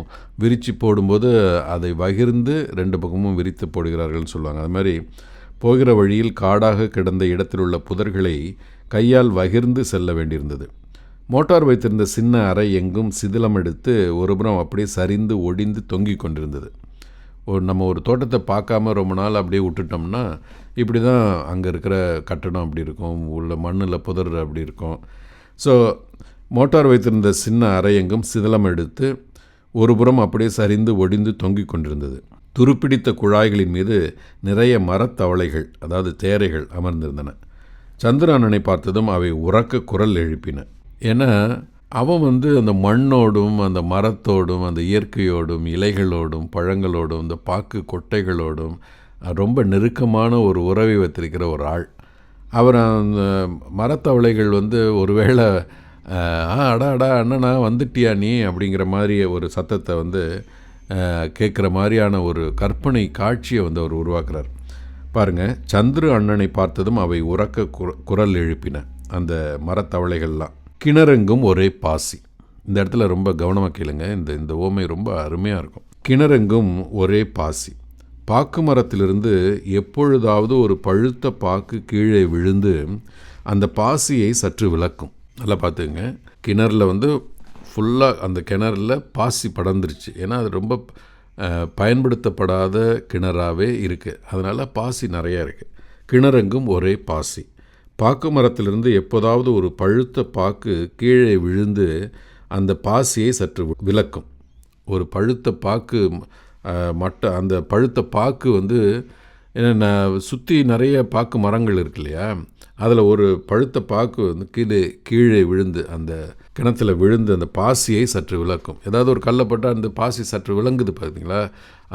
விரித்து போடும்போது அதை வகிர்ந்து 2 பக்கமும் விரித்து போடுகிறார்கள்னு சொல்லுவாங்க. அது மாதிரி போகிற வழியில் காடாக கிடந்த இடத்தில் உள்ள புதர்களை கையால் வகிர்ந்து செல்ல வேண்டியிருந்தது. மோட்டார் வைத்திருந்த சின்ன அறை எங்கும் சிதிலம் எடுத்து ஒருபுறம் அப்படியே சரிந்து ஒடிந்து தொங்கிக் கொண்டிருந்தது. நம்ம ஒரு தோட்டத்தை பார்க்காம ரொம்ப நாள் அப்படியே விட்டுட்டோம்னா இப்படி தான் அங்கே இருக்கிற கட்டடம் அப்படி இருக்கும், உள்ள மண்ணில் புதர் அப்படி இருக்கும். ஸோ மோட்டார் வைத்திருந்த சின்ன அறை எங்கும் சிதிலம் எடுத்து ஒரு புறம் அப்படியே சரிந்து ஒடிந்து தொங்கிக் கொண்டிருந்தது. துருப்பிடித்த குழாய்களின் மீது நிறைய மரத்தவளைகள், அதாவது தேரைகள் அமர்ந்திருந்தன. சந்திரனனை பார்த்ததும் அவை உரக்க குரல் எழுப்பின. ஏன்னா அவன் அந்த மண்ணோடும் அந்த மரத்தோடும் அந்த இயற்கையோடும் இலைகளோடும் பழங்களோடும் இந்த பாக்கு கொட்டைகளோடும் ரொம்ப நெருக்கமான ஒரு உறவை வைத்திருக்கிற ஒரு ஆள். அவர் அந்த மரத்தவளைகள் ஒருவேளை அடா அண்ணனா வந்துட்டியா நீ அப்படிங்கிற மாதிரி ஒரு சத்தத்தை கேட்குற மாதிரியான ஒரு கற்பனை காட்சியை அவர் உருவாக்குறார். பாருங்கள், சந்துரு அண்ணனை பார்த்ததும் அவை உரக்க குரல் எழுப்பின அந்த மரத்தவளைகள்லாம். கிணறெங்கும் ஒரே பாசி. இந்த இடத்துல ரொம்ப கவனமாக கேளுங்க. இந்த ஓமை ரொம்ப அருமையாக இருக்கும். கிணறெங்கும் ஒரே பாசி. பாக்கு மரத்திலிருந்து எப்பொழுதாவது ஒரு பழுத்த பாக்கு கீழே விழுந்து அந்த பாசியை சற்று விலக்கும். நல்லா பார்த்துங்க. கிணறுல ஃபுல்லாக அந்த கிணறுல பாசி படர்ந்துருச்சு. ஏன்னா அது ரொம்ப பயன்படுத்தப்படாத கிணறாகவே இருக்குது. அதனால் பாசி நிறையா இருக்குது. கிணறெங்கும் ஒரே பாசி. பாக்கு மரத்திலிருந்து எப்போதாவது ஒரு பழுத்த பாக்கு கீழே விழுந்து அந்த பாசியை சற்று விலக்கும். ஒரு பழுத்த பாக்கு அந்த பழுத்த பாக்கு என்னென்ன சுற்றி நிறைய பாக்கு மரங்கள் இருக்கு இல்லையா, அதில் ஒரு பழுத்த பாக்கு கீழே விழுந்து அந்த கிணத்துல விழுந்து அந்த பாசியை சற்று விலக்கும். ஏதாவது ஒரு கல்லை போட்டால் அந்த பாசி சற்று விளங்குது பார்த்தீங்களா,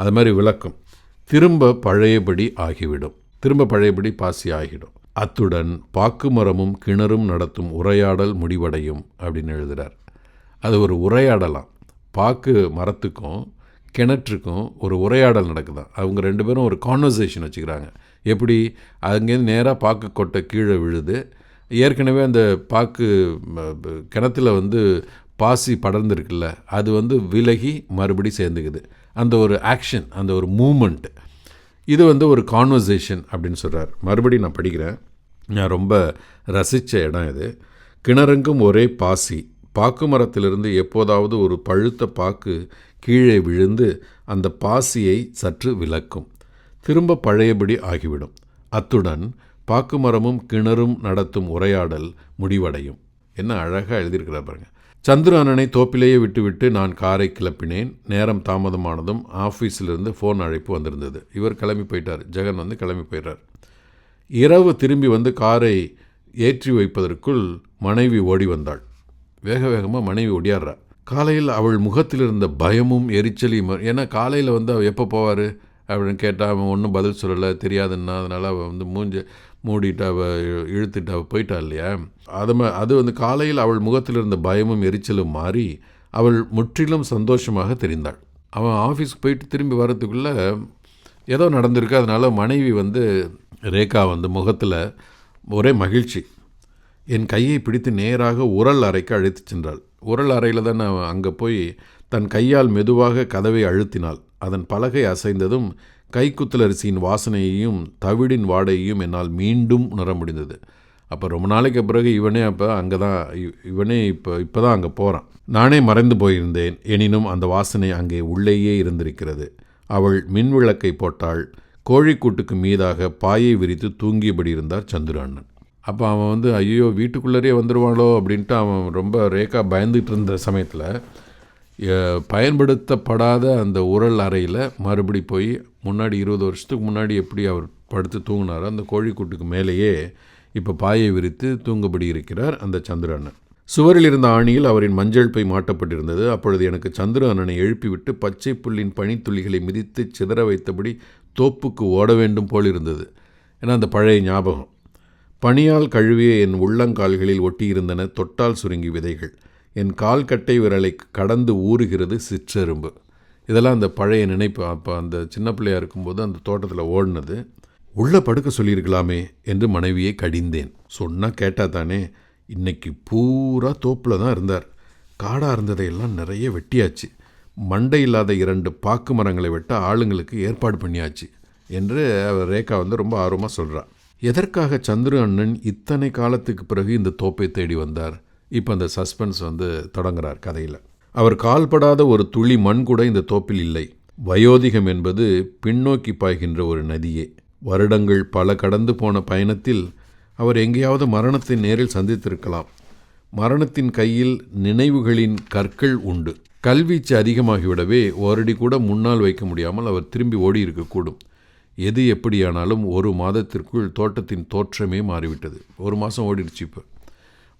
அது மாதிரி விலக்கும். திரும்ப பழையபடி ஆகிவிடும். திரும்ப பழையபடி பாசி ஆகிடும். அத்துடன் பாக்கு மரமும் கிணறும் நடத்தும் உரையாடல் முடிவடையும் அப்படின்னு எழுதுகிறார். அது ஒரு உரையாடலாம். பாக்கு மரத்துக்கும் கிணற்றுக்கும் ஒரு உரையாடல் நடக்குதான். அவங்க 2 பேரும் ஒரு கான்வர்சேஷன் வச்சுக்கிறாங்க. எப்படி? அங்கேருந்து நேராக பாக்கு கொட்டை கீழே விழுது. ஏற்கனவே அந்த பாக்கு கிணத்துல பாசி படர்ந்துருக்குல்ல, அது விலகி மறுபடி சேர்ந்துக்குது. அந்த ஒரு ஆக்ஷன், அந்த ஒரு மூமெண்ட், இது ஒரு கான்வர்சேஷன் அப்படின்னு சொல்கிறார். மறுபடியும் நான் படிக்கிறேன். நான் ரொம்ப ரசித்த இடம் இது. கிணறெங்கும் ஒரே பாசி. பாக்கு மரத்திலிருந்து எப்போதாவது ஒரு பழுத்த பாக்கு கீழே விழுந்து அந்த பாசியை சற்று விலக்கும். திரும்ப பழையபடி ஆகிவிடும். அத்துடன் பாக்கு மரமும் கிணறும் நடத்தும் உரையாடல் முடிவடையும். என்ன அழகாக எழுதியிருக்கிறார் பாருங்க. சந்துரு அண்ணனை தோப்பிலேயே விட்டுவிட்டு நான் காரை கிளப்பினேன். நேரம் தாமதமானதும் ஆஃபீஸிலிருந்து ஃபோன் அழைப்பு வந்திருந்தது. இவர் கிளம்பி போயிட்டார். ஜெகன் கிளம்பி போயிட்டார். இரவு திரும்பி காரை ஏற்றி வைப்பதற்குள் மனைவி ஓடி வந்தாள். வேக வேகமாக மனைவி ஓடியாடுறா. காலையில் அவள் முகத்தில் இருந்த பயமும் எரிச்சலையும், ஏன்னா காலையில் அவள் எப்போ போவார் அப்படின்னு கேட்டால் அவன் ஒன்றும் பதில் சொல்லலை, தெரியாதுன்னா. அதனால் அவள் மூஞ்சி மூடிட்டு அவள் இழுத்துட்டு அவள் போயிட்டா இல்லையா. அது காலையில் அவள் முகத்தில் இருந்த பயமும் எரிச்சலும் மாறி அவள் முற்றிலும் சந்தோஷமாக தெரிந்தாள். அவன் ஆஃபீஸ்க்கு போயிட்டு திரும்பி வரத்துக்குள்ளே ஏதோ நடந்திருக்கு. அதனால் மனைவி ரேகா முகத்தில் ஒரே மகிழ்ச்சி. என் கையை பிடித்து நேராக உரல் அறைக்கு அழைத்து சென்றாள். உரல் அறையில் தான் நான் அங்கே போய் தன் கையால் மெதுவாக கதவை அழுத்தினாள். அதன் பலகை அசைந்ததும் கைக்குத்தலரிசியின் வாசனையையும் தவிடின் வாடையையும் என்னால் மீண்டும் உணர முடிந்தது. அப்போ ரொம்ப நாளைக்கு பிறகு இவனே இப்போ தான் அங்கே போகிறான். நானே மறைந்து போயிருந்தேன். எனினும் அந்த வாசனை அங்கே உள்ளேயே இருந்திருக்கிறது. அவள் மின்விளக்கை போட்டாள். கோழிக்கூட்டுக்கு மீதாக பாயை விரித்து தூங்கியபடி இருந்தார் சந்துரு அண்ணன். அப்போ அவன் ஐயோ வீட்டுக்குள்ளரே வந்துடுவாளோ அப்படின்ட்டு அவன் ரொம்ப ரேகா பயந்துகிட்டு இருந்த சமயத்தில் பயன்படுத்தப்படாத அந்த உரல் அறையில் மறுபடி போய் முன்னாடி 20 வருஷத்துக்கு முன்னாடி எப்படி அவர் படுத்து தூங்கினாரோ அந்த கோழிக்கூட்டுக்கு மேலேயே இப்போ பாயை விரித்து தூங்கபடி இருக்கிறார் அந்த சந்துரு அண்ணன். சுவரில் இருந்த ஆணியில் அவரின் மஞ்சள் பை மாட்டப்பட்டிருந்தது. அப்பொழுது எனக்கு சந்துரு அண்ணனை எழுப்பிவிட்டு பச்சை புல்லின் பனித்துளிகளை மிதித்து சிதற வைத்தபடி தோப்புக்கு ஓட வேண்டும் போல் இருந்தது. ஏன்னா அந்த பழைய ஞாபகம். பனியால் கழுவிய என் உள்ளங்கால்களில் ஒட்டியிருந்தன தொட்டால் சுருங்கி விதைகள். என் கால் கட்டை விரலை கடந்து ஊறுகிறது சிற்றெரும்பு. இதெல்லாம் அந்த பழைய நினைப்பு. அப்போ அந்த சின்ன பிள்ளையாக இருக்கும்போது அந்த தோட்டத்தில் ஓடினது. உள்ளே படுக்க சொல்லியிருக்கலாமே என்று மனைவியை கடிந்தேன். சொன்னால் கேட்டா தானே. இன்னைக்கு பூரா தோப்பில் தான் இருந்தார். காடாக இருந்ததையெல்லாம் நிறைய வெட்டியாச்சு. மண்டை இல்லாத 2 பாக்கு மரங்களை வெட்ட ஆளுங்களுக்கு ஏற்பாடு பண்ணியாச்சு என்று ரேகா ரொம்ப ஆர்வமாக சொல்கிறார். எதற்காக சந்துரு அண்ணன் இத்தனை காலத்துக்கு பிறகு இந்த தோப்பை தேடி வந்தார்? இப்போ அந்த சஸ்பென்ஸ் தொடங்குறார் கதையில். அவர் கால்படாத ஒரு துளி மண் கூட இந்த தோப்பில் இல்லை. வயோதிகம் என்பது பின்னோக்கி பாய்கின்ற ஒரு நதியே. வருடங்கள் பல கடந்து போன பயணத்தில் அவர் எங்கேயாவது மரணத்தை நேரில் சந்தித்திருக்கலாம். மரணத்தின் கையில் நினைவுகளின் கற்கள் உண்டு. கல்வீச்சு அதிகமாகிவிடவே ஓரடி கூட முன்னால் வைக்க முடியாமல் அவர் திரும்பி ஓடி இருக்கக்கூடும். எது எப்படியானாலும் 1 மாதத்திற்குள் தோட்டத்தின் தோற்றமே மாறிவிட்டது. 1 மாதம் ஓடிடுச்சு. இப்போ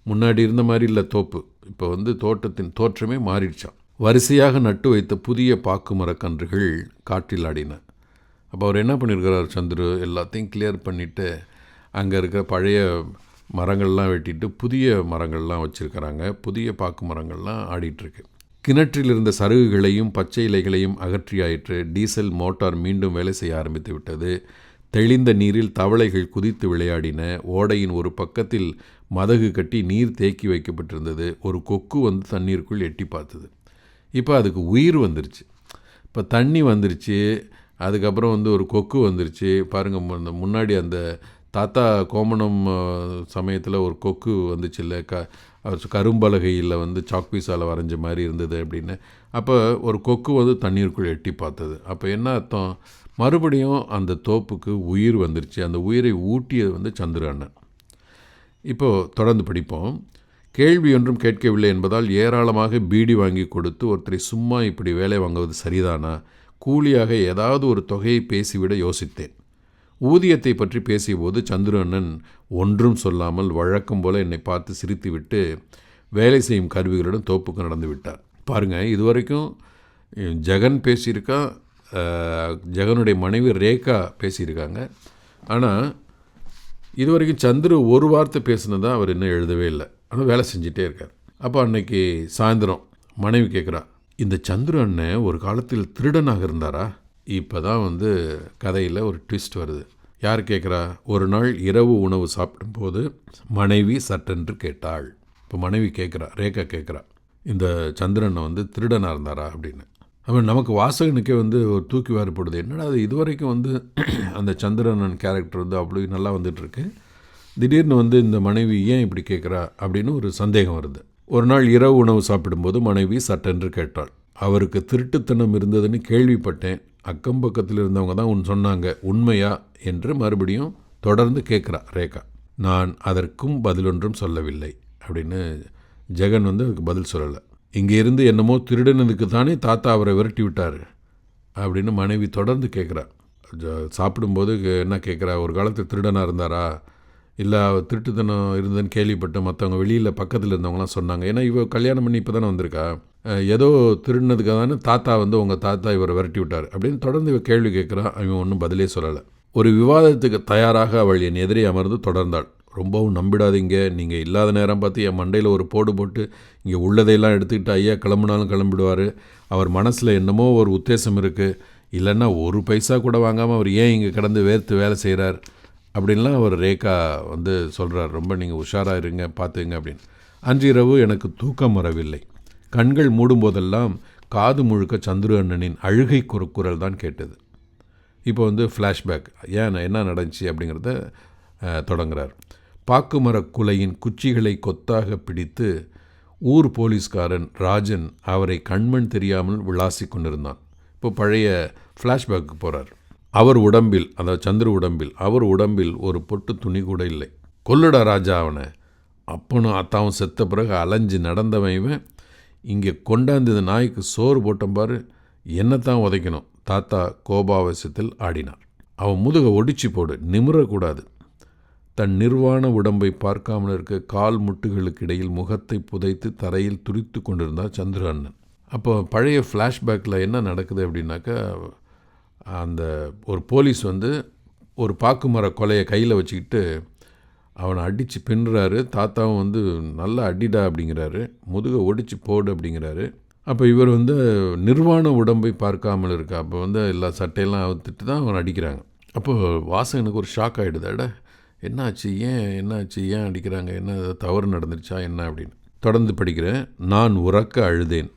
முன்னாடி இருந்த மாதிரி இல்லை தோப்பு. இப்போ தோட்டத்தின் தோற்றமே மாறிடுச்சான். வரிசையாக நட்டு வைத்த புதிய பாக்கு மரக்கன்றுகள் காற்றில் ஆடின. அப்போ அவர் என்ன பண்ணியிருக்கிறார் சந்துரு? எல்லாத்தையும் கிளியர் பண்ணிவிட்டு அங்கே இருக்கிற பழைய மரங்கள்லாம் வெட்டிட்டு புதிய மரங்கள்லாம் வச்சுருக்கிறாங்க. புதிய பாக்கு மரங்கள்லாம் ஆடிட்டுருக்கு. கிணற்றில் இருந்த சருகுகளையும் பச்சை இலைகளையும் அகற்றியாயிற்று. டீசல் மோட்டார் மீண்டும் வேலை செய்ய ஆரம்பித்து விட்டது. தெளிந்த நீரில் தவளைகள் குதித்து விளையாடின. ஓடையின் ஒரு பக்கத்தில் மதகு கட்டி நீர் தேக்கி வைக்கப்பட்டிருந்தது. ஒரு கொக்கு வந்து தண்ணீருக்குள் எட்டி பார்த்தது. இப்போ அதுக்கு உயிர் வந்துருச்சு. இப்போ தண்ணி வந்துருச்சு, அதுக்கப்புறம் வந்து ஒரு கொக்கு வந்துருச்சு. பாருங்கள், முன்னாடி அந்த தாத்தா கோமணம் சமயத்தில் ஒரு கொக்கு வந்துச்சு இல்லை, கரும்பலகையில் வந்து சாக்பீஸால் வரைஞ்ச மாதிரி இருந்தது அப்படின்னு. அப்போ ஒரு கொக்கு வந்து தண்ணீருக்குள் எட்டி பார்த்தது. அப்போ என்ன அர்த்தம்? மறுபடியும் அந்த தோப்புக்கு உயிர் வந்துருச்சு. அந்த உயிரை ஊட்டியது வந்து சந்துரு அண்ணன். இப்போது தொடர்ந்து படிப்போம். கேள்வி ஒன்றும் கேட்கவில்லை என்பதால் ஏராளமாக பீடி வாங்கி கொடுத்து ஒருத்தரை சும்மா இப்படி வேலை வாங்குவது சரிதானா? கூலியாக ஏதாவது ஒரு தொகையை பேசிவிட யோசித்தேன். ஊதியத்தை பற்றி பேசியபோது சந்துரு அண்ணன் ஒன்றும் சொல்லாமல் வழக்கம் போல என்னை பார்த்து சிரித்துவிட்டு வேலை செய்யும் கருவிகளுடன் தோப்புக்கு நடந்து விட்டார். பாருங்கள், இதுவரைக்கும் ஜெகன் பேசியிருக்கா, ஜெகனுடைய மனைவி ரேகா பேசியிருக்காங்க. ஆனால் இதுவரைக்கும் சந்துரு ஒரு வார்த்தை பேசினதா அவர் இன்னும் எழுதவே இல்லை. ஆனால் வேலை செஞ்சிட்டே இருக்கார். அப்போ அன்னைக்கு சாயந்தரம் மனைவி கேட்குறா, இந்த சந்துரு அண்ணன் ஒரு காலத்தில் திருடனாக இருந்தாரா? இப்போ தான் வந்து கதையில் ஒரு ட்விஸ்ட் வருது. யார் கேட்குறா? ஒரு நாள் இரவு உணவு சாப்பிடும்போது மனைவி சட்டென்று கேட்டாள். இப்போ மனைவி கேட்குறா, ரேகா கேட்குறா, இந்த சந்திரன் வந்து திருடனாக இருந்தாரா அப்படின்னு. அவன் நமக்கு வாசகனுக்கே வந்து ஒரு தூக்கி வாரிப்படுது. என்னடா அது இதுவரைக்கும் வந்து அந்த சந்திரனன் கேரக்டர் வந்து அவ்வளோ நல்லா வந்துட்டுருக்கு, திடீர்னு வந்து இந்த மனைவி ஏன் இப்படி கேட்குறா அப்படின்னு ஒரு சந்தேகம் வருது. ஒரு நாள் இரவு உணவு சாப்பிடும்போது மனைவி சட்டென்று கேட்டாள். அவருக்கு திருட்டுத்தனம் இருந்ததுன்னு கேள்விப்பட்டேன், அக்கம் பக்கத்தில் இருந்தவங்க தான் சொன்னாங்க, உண்மையா என்று மறுபடியும் தொடர்ந்து கேட்குறா ரேகா. நான் அதற்கும் பதிலொன்றும் சொல்லவில்லை அப்படின்னு ஜெகன் வந்து அதுக்கு பதில் சொல்லலை. இங்கே இருந்து என்னமோ திருடனதுக்கு தானே தாத்தா அவரை விரட்டி விட்டார் அப்படின்னு மனைவி தொடர்ந்து கேட்குறா. சாப்பிடும்போது என்ன கேட்குறா, ஒரு காலத்தில் திருடனாக இருந்தாரா, இல்லை திருட்டுத்தனம் இருந்ததுன்னு கேள்விப்பட்டு மற்றவங்க வெளியில் பக்கத்தில் இருந்தவங்களாம் சொன்னாங்க. ஏன்னா இவ கல்யாணம் பண்ணி இப்போ தானே வந்திருக்கா, ஏதோ திருடினதுக்காக தானே தாத்தா வந்து உங்கள் தாத்தா இவரை விரட்டி விட்டார் அப்படின்னு தொடர்ந்து இவ கேள்வி கேட்குறா. அவன் ஒன்றும் பதிலே சொல்லலை. ஒரு விவாதத்துக்கு தயாராக அவள் என் எதிரே அமர்ந்து தொடர்ந்தாள். ரொம்பவும் நம்பிடாதீங்க, நீங்கள் இல்லாத நேரம் பார்த்து என் மண்டையில் ஒரு போடு போட்டு இங்கே உள்ளதையெல்லாம் எடுத்துக்கிட்டு ஐயா கிளம்புனாலும் கிளம்பிடுவார். அவர் மனசில் என்னமோ ஒரு உத்தேசம் இருக்குது, இல்லைன்னா ஒரு பைசா கூட வாங்காமல் அவர் ஏன் இங்கே கடந்து வேர்த்து வேலை செய்கிறார் அப்படின்லாம் அவர் ரேகா வந்து சொல்கிறார். ரொம்ப நீங்கள் உஷாராக இருங்க, பார்த்துங்க அப்படின்னு. அன்று இரவு எனக்கு தூக்கம் வரவில்லை. கண்கள் மூடும்போதெல்லாம் காது முழுக்க சந்துரு அண்ணனின் அழுகை குரல் தான் கேட்டது. இப்போ வந்து ஃப்ளாஷ்பேக், ஏன் என்ன நடந்துச்சு அப்படிங்கிறத தொடங்குறார். பாக்குமர குலையின் குச்சிகளை கொத்தாக பிடித்து ஊர் போலீஸ்காரன் ராஜன் அவரை கண்மண் தெரியாமல் விளாசி கொண்டிருந்தான். இப்போ பழைய ஃப்ளாஷ்பேக்கு போகிறார். அவர் உடம்பில், அதாவது சந்துரு உடம்பில், அவர் உடம்பில் ஒரு பொட்டு துணி கூட இல்லை. கொல்லுடா ராஜா அவனை, அப்பனும் அத்தாவும் செத்த பிறகு அலைஞ்சு நடந்தவன் இவன், இங்கே கொண்டாந்து நாய்க்கு சோறு போட்டம் பாரு, என்னத்தான் உதைக்கணும். தாத்தா கோபாவசத்தில் ஆடினார். அவன் முதுக ஒடிச்சு போடு, நிமிரக்கூடாது. தன் நிர்வாண உடம்பை பார்க்காமல் இருக்க கால் முட்டுகளுக்கு இடையில் முகத்தை புதைத்து தரையில் துரித்து கொண்டிருந்தார் சந்துரு அண்ணன். அப்போ பழைய ஃப்ளாஷ்பேக்கில் என்ன நடக்குது அப்படின்னாக்கா, அந்த ஒரு போலீஸ் வந்து ஒரு பாக்குமர கொலையை கையில் வச்சுக்கிட்டு அவனை அடித்து பின்னுறாரு. தாத்தாவும் வந்து நல்லா அடிடா அப்படிங்கிறாரு, முதுக ஒடிச்சு போடு அப்படிங்கிறாரு. அப்போ இவர் வந்து நிர்வாண உடம்பை பார்க்காமல் இருக்கா. அப்போ வந்து எல்லா சட்டையெல்லாம் அவுத்துட்டு தான் அவனை அடிக்கிறாங்க. அப்போது வாசகனுக்கு ஒரு ஷாக் ஆகிடுதாட, என்னாச்சு, என்னாச்சு, ஏன் அடிக்கிறாங்க, என்ன தவறு நடந்துருச்சா என்ன அப்படின்னு. தொடர்ந்து படிக்கிறேன். நான் உறக்க அழுதேன்.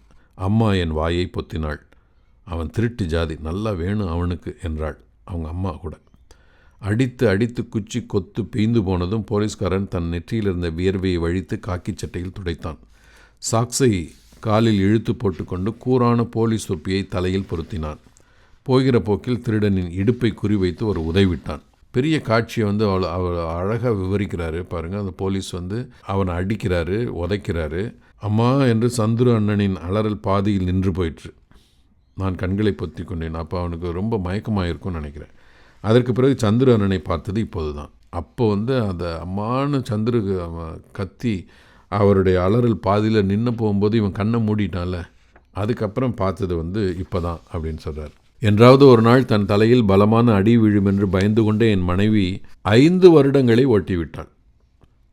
அம்மா என் வாயை பொத்தினாள். அவன் திருட்டு ஜாதி, நல்லா வேணும் அவனுக்கு என்றாள் அவங்க அம்மா கூட. அடித்து அடித்து குச்சி கொத்து பெய்ந்து போனதும் போலீஸ்காரன் தன் நெற்றியில் இருந்த வியர்வையை வழித்து காக்கி சட்டையில் துடைத்தான். சாக்ஸை காலில் இழுத்து போட்டுக்கொண்டு கூரான போலீஸ் தொப்பியை தலையில் பொருத்தினான். போகிற போக்கில் திருடனின் இடுப்பை குறிவைத்து ஒரு உதைவிட்டான். பெரிய காட்சியை வந்து அவர் அழகாக விவரிக்கிறாரு பாருங்கள். அந்த போலீஸ் வந்து அவனை அடிக்கிறாரு, உதைக்கிறாரு. அம்மா என்று சந்துரு அண்ணனின் அலறல் பாதியில் நின்று போயிற்று. நான் கண்களை பொத்தி கொண்டேன். அப்போ அவனுக்கு ரொம்ப மயக்கமாக இருக்கும்னு நினைக்கிறேன். அதற்கு பிறகு சந்துரு அண்ணனை பார்த்தது இப்போது தான். அப்போ வந்து அந்த அம்மானு சந்துருக்கு அவன் கத்தி அவருடைய அலறல் பாதியில் நின்று போகும்போது இவன் கண்ணை மூடிட்டான்ல, அதுக்கப்புறம் பார்த்தது வந்து இப்போ தான் அப்படின்னு சொல்கிறார். என்றாவது ஒரு நாள் தன் தலையில் பலமான அடி விழும் என்று பயந்து கொண்டே என் மனைவி 5 வருடங்களை ஓட்டிவிட்டாள்.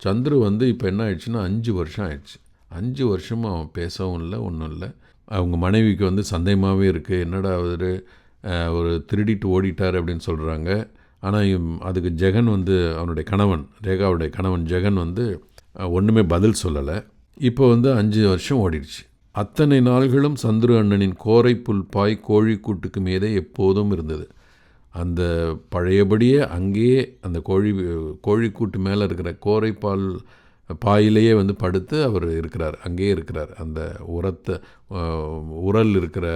சந்துரு வந்து இப்போ என்ன ஆயிடுச்சுன்னா 5 வருஷம் ஆயிடுச்சு. 5 வருஷமும் அவன் பேசவும் இல்லை, ஒன்றும் இல்லை. அவங்க மனைவிக்கு வந்து சந்தேகமாகவே இருக்குது, என்னடா அவர் ஒரு திருடிட்டு ஓடிட்டார் அப்படின்னு சொல்கிறாங்க. ஆனால் அதுக்கு ஜெகன் வந்து அவனுடைய கணவன், ரேகாவுடைய கணவன் ஜெகன் வந்து ஒன்றுமே பதில் சொல்லலை. இப்போ 5 வருஷம் ஓடிடுச்சு. அத்தனை நாள்களும் சந்துரு அண்ணனின் கோரை புல்பாய் கோழிக்கூட்டுக்கு மீதே எப்போதும் இருந்தது. அந்த பழையபடியே அங்கேயே அந்த கோழிக்கூட்டு மேலே இருக்கிற கோரைப்பால் பாயிலேயே படுத்து அவர் இருக்கிறார், அங்கேயே இருக்கிறார். அந்த உரல் இருக்கிற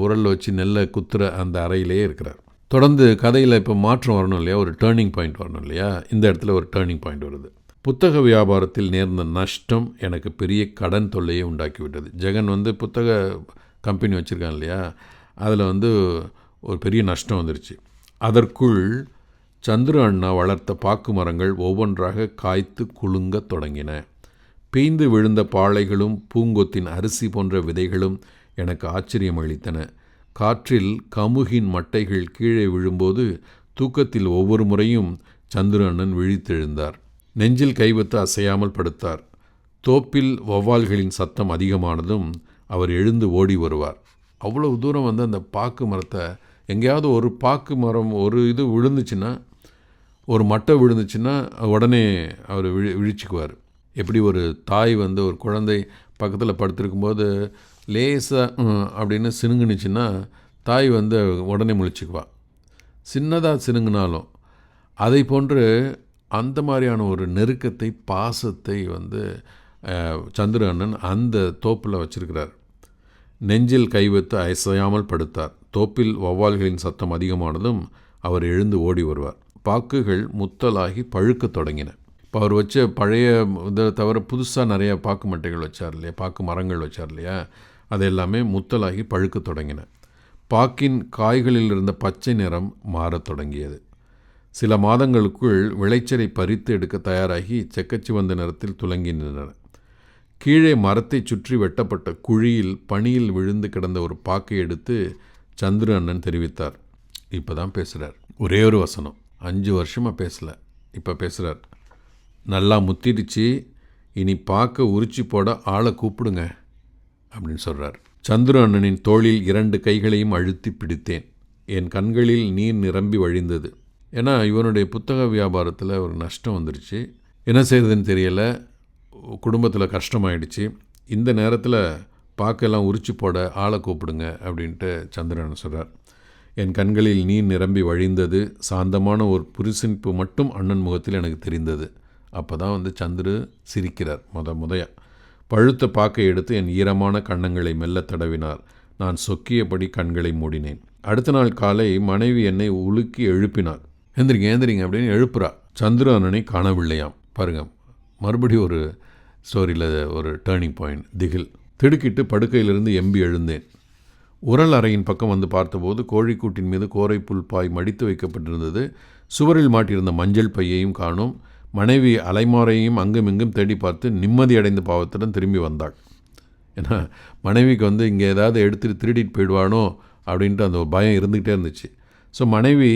உரல் வச்சு நெல்லை குத்துற அந்த அறையிலேயே இருக்கிறார். தொடர்ந்து கதையில் இப்போ மாற்றம் வரணும் இல்லையா, ஒரு டேர்னிங் பாயிண்ட் வரணும் இல்லையா. இந்த இடத்துல ஒரு டேர்னிங் பாயிண்ட் வருது. புத்தக வியாபாரத்தில் நேர்ந்த நஷ்டம் எனக்கு பெரிய கடன் தொல்லையை உண்டாக்கிவிட்டது. ஜெகன் புத்தக கம்பெனி வச்சுருக்கான் இல்லையா, அதில் ஒரு பெரிய நஷ்டம் வந்துருச்சு. அதற்குள் சந்துரு அண்ணா வளர்த்த பாக்கு மரங்கள் ஒவ்வொன்றாக காய்த்து குலுங்க தொடங்கின. பெய்ந்து விழுந்த பாளைகளும் பூங்கொத்தின் அரிசி போன்ற விதைகளும் எனக்கு ஆச்சரியம் அளித்தன. காற்றில் கமுகின் மட்டைகள் கீழே விழும்போது தூக்கத்தில் ஒவ்வொரு முறையும் சந்துரு அண்ணன் விழித்தெழுந்தார். நெஞ்சில் கைவத்து அசையாமல் படுத்தார். தோப்பில் வௌவால்களின் சத்தம் அதிகமானதும் அவர் எழுந்து ஓடி வருவார். அவ்வளவு தூரம் அந்த பாக்கு மரத்தை எங்கேயாவது ஒரு பாக்கு மரம் ஒரு இது விழுந்துச்சுன்னா, ஒரு மட்டை விழுந்துச்சுன்னா உடனே அவர் விழிச்சுக்குவார். எப்படி ஒரு தாய் ஒரு குழந்தை பக்கத்தில் படுத்திருக்கும்போது லேசாக அப்படின்னு சினுங்குனுச்சுன்னா தாய் உடனே முழிச்சுக்குவாள். சின்னதாக சினுங்கினாலும் அதை போன்று அந்த மாதிரியான ஒரு நெருக்கத்தை, பாசத்தை சந்துரு அண்ணன் அந்த தோப்பில் வச்சிருக்கிறார். நெஞ்சில் கைவத்து அசையாமல் படுத்தார். தோப்பில் வௌவால்களின் சத்தம் அதிகமானதும் அவர் எழுந்து ஓடி வருவார். பாக்குகள் முத்தலாகி பழுக்க தொடங்கின. இப்போ அவர் வச்ச பழைய இதை தவிர புதுசாக நிறைய பாக்கு மட்டைகள் வச்சார் இல்லையா, பாக்கு மரங்கள் வச்சார் இல்லையா, அது எல்லாமே முத்தலாகி பழுக்க தொடங்கின. பாக்கின் காய்களில் இருந்த பச்சை நிறம் மாறத் தொடங்கியது. சில மாதங்களுக்குள் விளைச்சலை பறித்து எடுக்க தயாராகி செக்கச்சிவந்த நிறத்தில் துலங்கி நின்றன. கீழே மரத்தை சுற்றி வெட்டப்பட்ட குழியில் பனியில் விழுந்து கிடந்த ஒரு பாக்கை எடுத்து சந்துரு அண்ணன் தெரிவித்தார். இப்போ தான் பேசுகிறார். ஒரே ஒரு வசனம், 5 வருஷமாக பேசலை, இப்போ பேசுகிறார். நல்லா முத்திடுச்சு, இனி பாக்க உரிச்சி போட ஆளை கூப்பிடுங்க அப்படின்னு சொல்கிறார். சந்துரு அண்ணனின் தோளில் 2 கைகளையும் அழுத்தி பிடித்தேன். என் கண்களில் நீர் நிரம்பி வழிந்தது. ஏன்னா இவனுடைய புத்தக வியாபாரத்தில் ஒரு நஷ்டம் வந்துருச்சு. என்ன செய்கிறதுன்னு தெரியலை, குடும்பத்தில் கஷ்டமாயிடுச்சு. இந்த நேரத்தில் பாக்கெல்லாம் உரிச்சு போட ஆளை கூப்பிடுங்க அப்படின்ட்டு சந்திரன் சொல்கிறார். என் கண்களில் நீர் நிரம்பி வழிந்தது. சாந்தமான ஒரு புரிசின்பு மட்டும் அண்ணன் முகத்தில் எனக்கு தெரிந்தது. அப்போ தான் சந்துரு சிரிக்கிறார். முதையா பழுத்த பாக்கை எடுத்து என் ஈரமான கன்னங்களை மெல்ல தடவினார். நான் சொக்கியபடி கண்களை மூடினேன். அடுத்த நாள் காலை மனைவி என்னை உலுக்கி எழுப்பினார். எந்திரிங்க அப்படின்னு எழுப்புறா. சந்துரு அண்ணனை காணவில்லையாம். பாருங்கள், மறுபடியும் ஒரு ஸ்டோரியில் ஒரு டேர்னிங் பாயிண்ட். திகில். திடுக்கிட்டு படுக்கையிலிருந்து எம்பி எழுந்தேன். உரல் அறையின் பக்கம் பார்த்தபோது கோழிக்கூட்டின் மீது கோரை புல்பாய் மடித்து வைக்கப்பட்டிருந்தது. சுவரில் மாட்டியிருந்த மஞ்சள் பையையும் காணோம். மனைவி அலைமாரையும் அங்குமிங்கும் தேடி பார்த்து நிம்மதியடைந்த பாவத்துடன் திரும்பி வந்தாள். ஏன்னா மனைவிக்கு இங்கே ஏதாவது எடுத்துகிட்டு திருடிட்டு போயிடுவானோ அப்படின்ட்டு அந்த பயம் இருந்துக்கிட்டே இருந்துச்சு. ஸோ மனைவி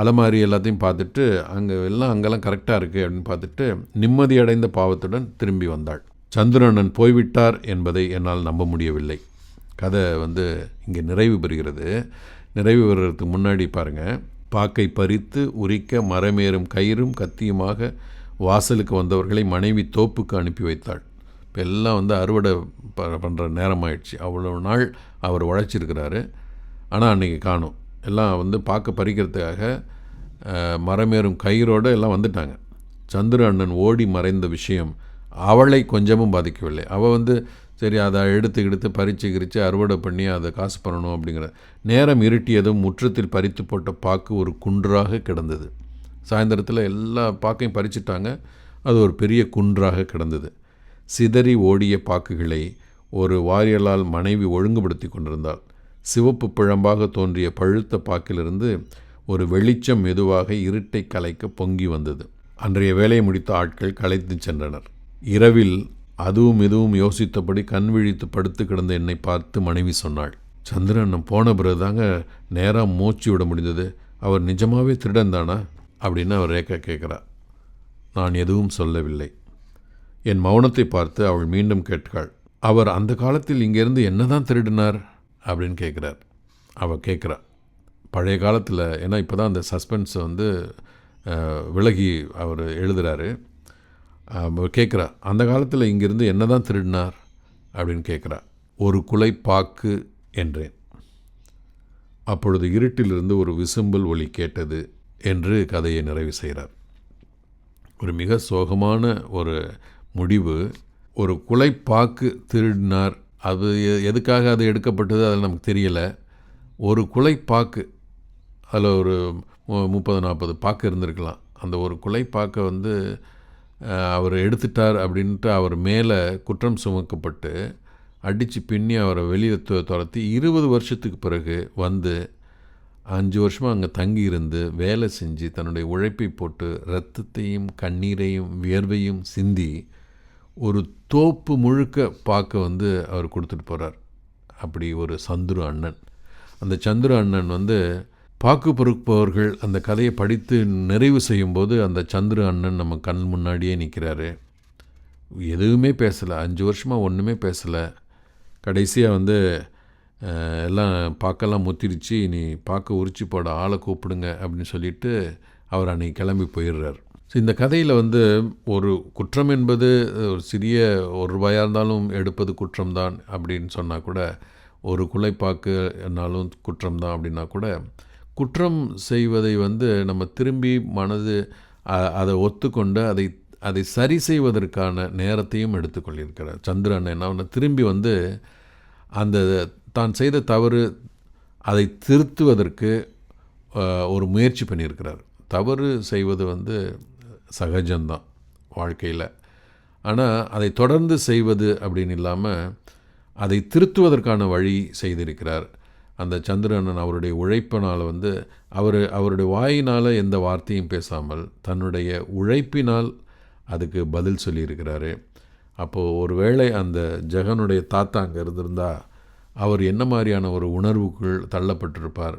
அலமாரி எல்லாத்தையும் பார்த்துட்டு அங்கெல்லாம் கரெக்டாக இருக்குது அப்படின்னு பார்த்துட்டு நிம்மதியடைந்த பாவத்துடன் திரும்பி வந்தாள். சந்துரு அண்ணன் போய்விட்டார் என்பதை என்னால் நம்ப முடியவில்லை. கதை இங்கே நிறைவு பெறுகிறது. நிறைவு பெறுறதுக்கு முன்னாடி பாருங்கள், பாக்கை பறித்து உரிக்க மரமேறும் கயிறும் கத்தியுமாக வாசலுக்கு வந்தவர்களை மனைவி தோப்புக்கு அனுப்பி வைத்தாள். இப்போ எல்லாம் அறுவடை பண்ணுற நேரம் ஆயிடுச்சு. அவ்வளோ நாள் அவர் உழைச்சிருக்கிறாரு. ஆனால் அன்றைக்கி காணும். எல்லாம் பாக்க பறிக்கிறதுக்காக மரமேறும் கயிறோடு எல்லாம் வந்துட்டாங்க. சந்துரு அண்ணன் ஓடி மறைந்த விஷயம் அவளை கொஞ்சமும் பாதிக்கவில்லை. அவள் சரி அதை எடுத்து பறிச்சு அறுவடை பண்ணி அதை காசு பண்ணணும் அப்படிங்கிற நேரம் இருட்டியதும் முற்றத்தில் பறித்து போட்ட பாக்கு ஒரு குன்றாக கிடந்தது. சாயந்தரத்தில் எல்லா பாக்கையும் பறிச்சிட்டாங்க. அது ஒரு பெரிய குன்றாக கிடந்தது. சிதறி ஓடிய பாக்குகளை ஒரு வாரியலால் மனைவி ஒழுங்குபடுத்தி கொண்டிருந்தாள். சிவப்பு பிழம்பாக தோன்றிய பழுத்த பாக்கிலிருந்து ஒரு வெளிச்சம் மெதுவாக இருட்டை கலைக்க பொங்கி வந்தது. அன்றைய வேலையை முடித்த ஆட்கள் கலைத்து சென்றனர். இரவில் அதுவும் இதுவும் யோசித்தபடி கண் விழித்து படுத்து கிடந்த என்னை பார்த்து மனைவி சொன்னாள், சந்திரன் அண்ணன் போன பிறகு தாங்க நேராக மூச்சு விட முடிந்தது. அவர் நிஜமாகவே திருடன் தானா அப்படின்னு அவர் ரேக்கா கேட்குறார். நான் எதுவும் சொல்லவில்லை. என் மௌனத்தை பார்த்து அவள் மீண்டும் கேட்காள், அவர் அந்த காலத்தில் இங்கேருந்து என்ன தான் திருடினார் அப்படின்னு கேட்குறார். அவள் கேட்குறா பழைய காலத்தில். ஏன்னா இப்போ தான் அந்த சஸ்பென்ஸை விலகி அவர் எழுதுகிறாரு. கேட்குறா, அந்த காலத்தில் இங்கேருந்து என்ன தான் திருடினார் அப்படின்னு கேட்குறா. ஒரு குலை பாக்கு என்றேன். அப்பொழுது இருட்டிலிருந்து ஒரு விசும்பல் ஒலி கேட்டது என்று கதையை நிறைவு செய்கிறார். ஒரு மிக சோகமான ஒரு முடிவு. ஒரு குலைப்பாக்கு திருடினார். அது எதுக்காக அது எடுக்கப்பட்டது அதில் நமக்கு தெரியலை. ஒரு குலைப்பாக்கு, அதில் ஒரு 30-40 பாக்கு இருந்திருக்கலாம். அந்த ஒரு குலைப்பாக்கை வந்து அவர் எடுத்துட்டார் அப்படின்ட்டு அவர் மேலே குற்றம் சுமக்கப்பட்டு அடித்து பின்னி அவரை வெளியில் துரத்தி 20 வருஷத்துக்கு பிறகு வந்து 5 வருஷமாக அங்கே தங்கியிருந்து வேலை செஞ்சு தன்னுடைய உழைப்பை போட்டு இரத்தத்தையும் கண்ணீரையும் வியர்வையும் சிந்தி ஒரு தோப்பு முழுக்க பார்க்க வந்து அவர் கொடுத்துட்டு போகிறார். அப்படி ஒரு சந்துரு அண்ணன். அந்த சந்துரு அண்ணன் வந்து பாக்கு பொறுப்பவர்கள் அந்த கதையை படித்து நிறைவு செய்யும்போது அந்த சந்துரு அண்ணன் நம்ம கண் முன்னாடியே நிற்கிறாரு. எதுவுமே பேசலை, 5 வருஷமாக ஒன்றுமே பேசலை. கடைசியாக வந்து எல்லாம் பாக்கெல்லாம் முத்திருச்சு, நீ பாக்க உரிச்சு போட ஆளை கூப்பிடுங்க அப்படின்னு சொல்லிட்டு அவர் அன்றைக்கி கிளம்பி போயிடுறார். ஸோ இந்த கதையில் வந்து ஒரு குற்றம் என்பது ஒரு சிறிய ₹1 இருந்தாலும் எடுப்பது குற்றம்தான் அப்படின்னு சொன்னால் கூட, ஒரு குலைப்பாக்கு என்னாலும் குற்றம்தான் அப்படின்னா கூட, குற்றம் செய்வதை வந்து நம்ம திரும்பி மனது அதை ஒத்துக்கொண்டு அதை சரி செய்வதற்கான நேரத்தையும் எடுத்துக்கொள்ளியிருக்கிறார் சந்திரன். என்ன திரும்பி வந்து அந்த தான் செய்த தவறு அதை திருத்துவதற்கு ஒரு முயற்சி பண்ணியிருக்கிறார். தவறு செய்வது வந்து சகஜம்தான் வாழ்க்கையில். ஆனால் அதை தொடர்ந்து செய்வது அப்படின்னு இல்லாமல் அதை திருத்துவதற்கான வழி செய்திருக்கிறார். அந்த சந்திரன் அவருடைய உழைப்பினால் வந்து அவருடைய வாயினால் எந்த வார்த்தையும் பேசாமல் தன்னுடைய உழைப்பினால் அதுக்கு பதில் சொல்லியிருக்கிறாரு. அப்போது ஒரு வேளை அந்த ஜெகனுடைய தாத்தா அங்கே இருந்திருந்தால் அவர் என்ன மாதிரியான ஒரு உணர்வுக்குள் தள்ளப்பட்டிருப்பார்.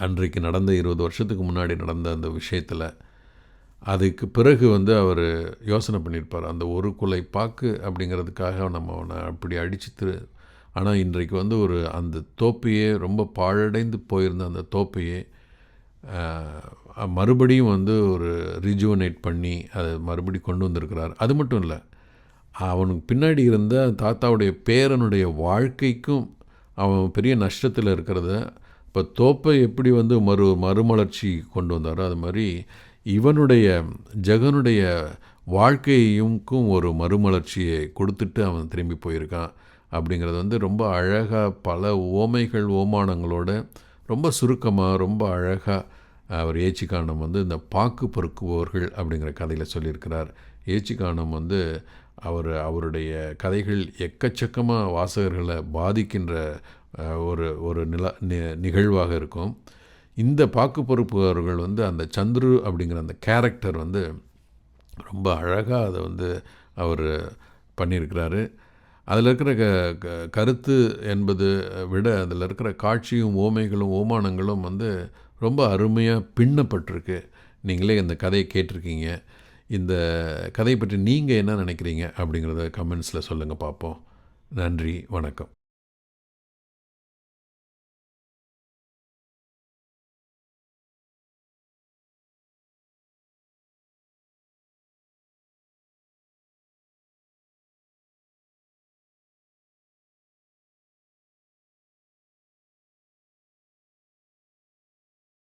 அன்றைக்கு நடந்த 20 வருஷத்துக்கு முன்னாடி நடந்த அந்த விஷயத்தில் அதுக்கு பிறகு வந்து அவர் யோசனை பண்ணியிருப்பார். அந்த ஒரு குலை பாக்கு அப்படிங்கிறதுக்காக நம்ம அவனை அப்படி அடிச்சு ஆனால் இன்றைக்கு வந்து அந்த தோப்பையே ரொம்ப பாழடைந்து போயிருந்த அந்த தோப்பையே மறுபடியும் வந்து ஒரு ரிஜுவனேட் பண்ணி அதை மறுபடியும் கொண்டு வந்திருக்கிறார். அது மட்டும் இல்லை, அவனுக்கு பின்னாடி இருந்த தாத்தாவுடைய பேரனுடைய வாழ்க்கைக்கும் அவன் பெரிய நஷ்டத்தில் இருக்கிறத இப்போ தோப்பை எப்படி வந்து மறுமலர்ச்சி கொண்டு வந்தாரோ அது மாதிரி இவனுடைய ஜெகனுடைய வாழ்க்கையும்க்கும் ஒரு மறுமலர்ச்சியை கொடுத்துட்டு அவன் திரும்பி போயிருக்கான். அப்படிங்கிறது வந்து ரொம்ப அழகாக பல ஓமைகள் ஓமானங்களோட ரொம்ப சுருக்கமாக ரொம்ப அழகாக அவர் ஏச்சிக்கானம் வந்து இந்த பாக்கு பொறுக்குபவர்கள் அப்படிங்கிற கதையில் சொல்லியிருக்கிறார். ஏச்சிக்கானம் வந்து அவருடைய கதைகள் எக்கச்சக்கமாக வாசகர்களை பாதிக்கின்ற ஒரு நிகழ்வாக இருக்கும். இந்த பாக்கு பொறுப்புகள் வந்து அந்த சந்துரு அப்படிங்கிற அந்த கேரக்டர் வந்து ரொம்ப அழகாக அதை வந்து அவர் பண்ணியிருக்கிறாரு. அதில் இருக்கிற கருத்து என்பது விட அதில் இருக்கிற காட்சியும் ஓமைகளும் ஓமானங்களும் வந்து ரொம்ப அருமையாக பின்னப்பட்டிருக்கு. நீங்களே இந்த கதையை கேட்டிருக்கீங்க. இந்த கதையை பற்றி நீங்கள் என்ன நினைக்கிறீங்க அப்படிங்கிறத கமெண்ட்ஸில் சொல்லுங்கள் பார்ப்போம். நன்றி, வணக்கம்.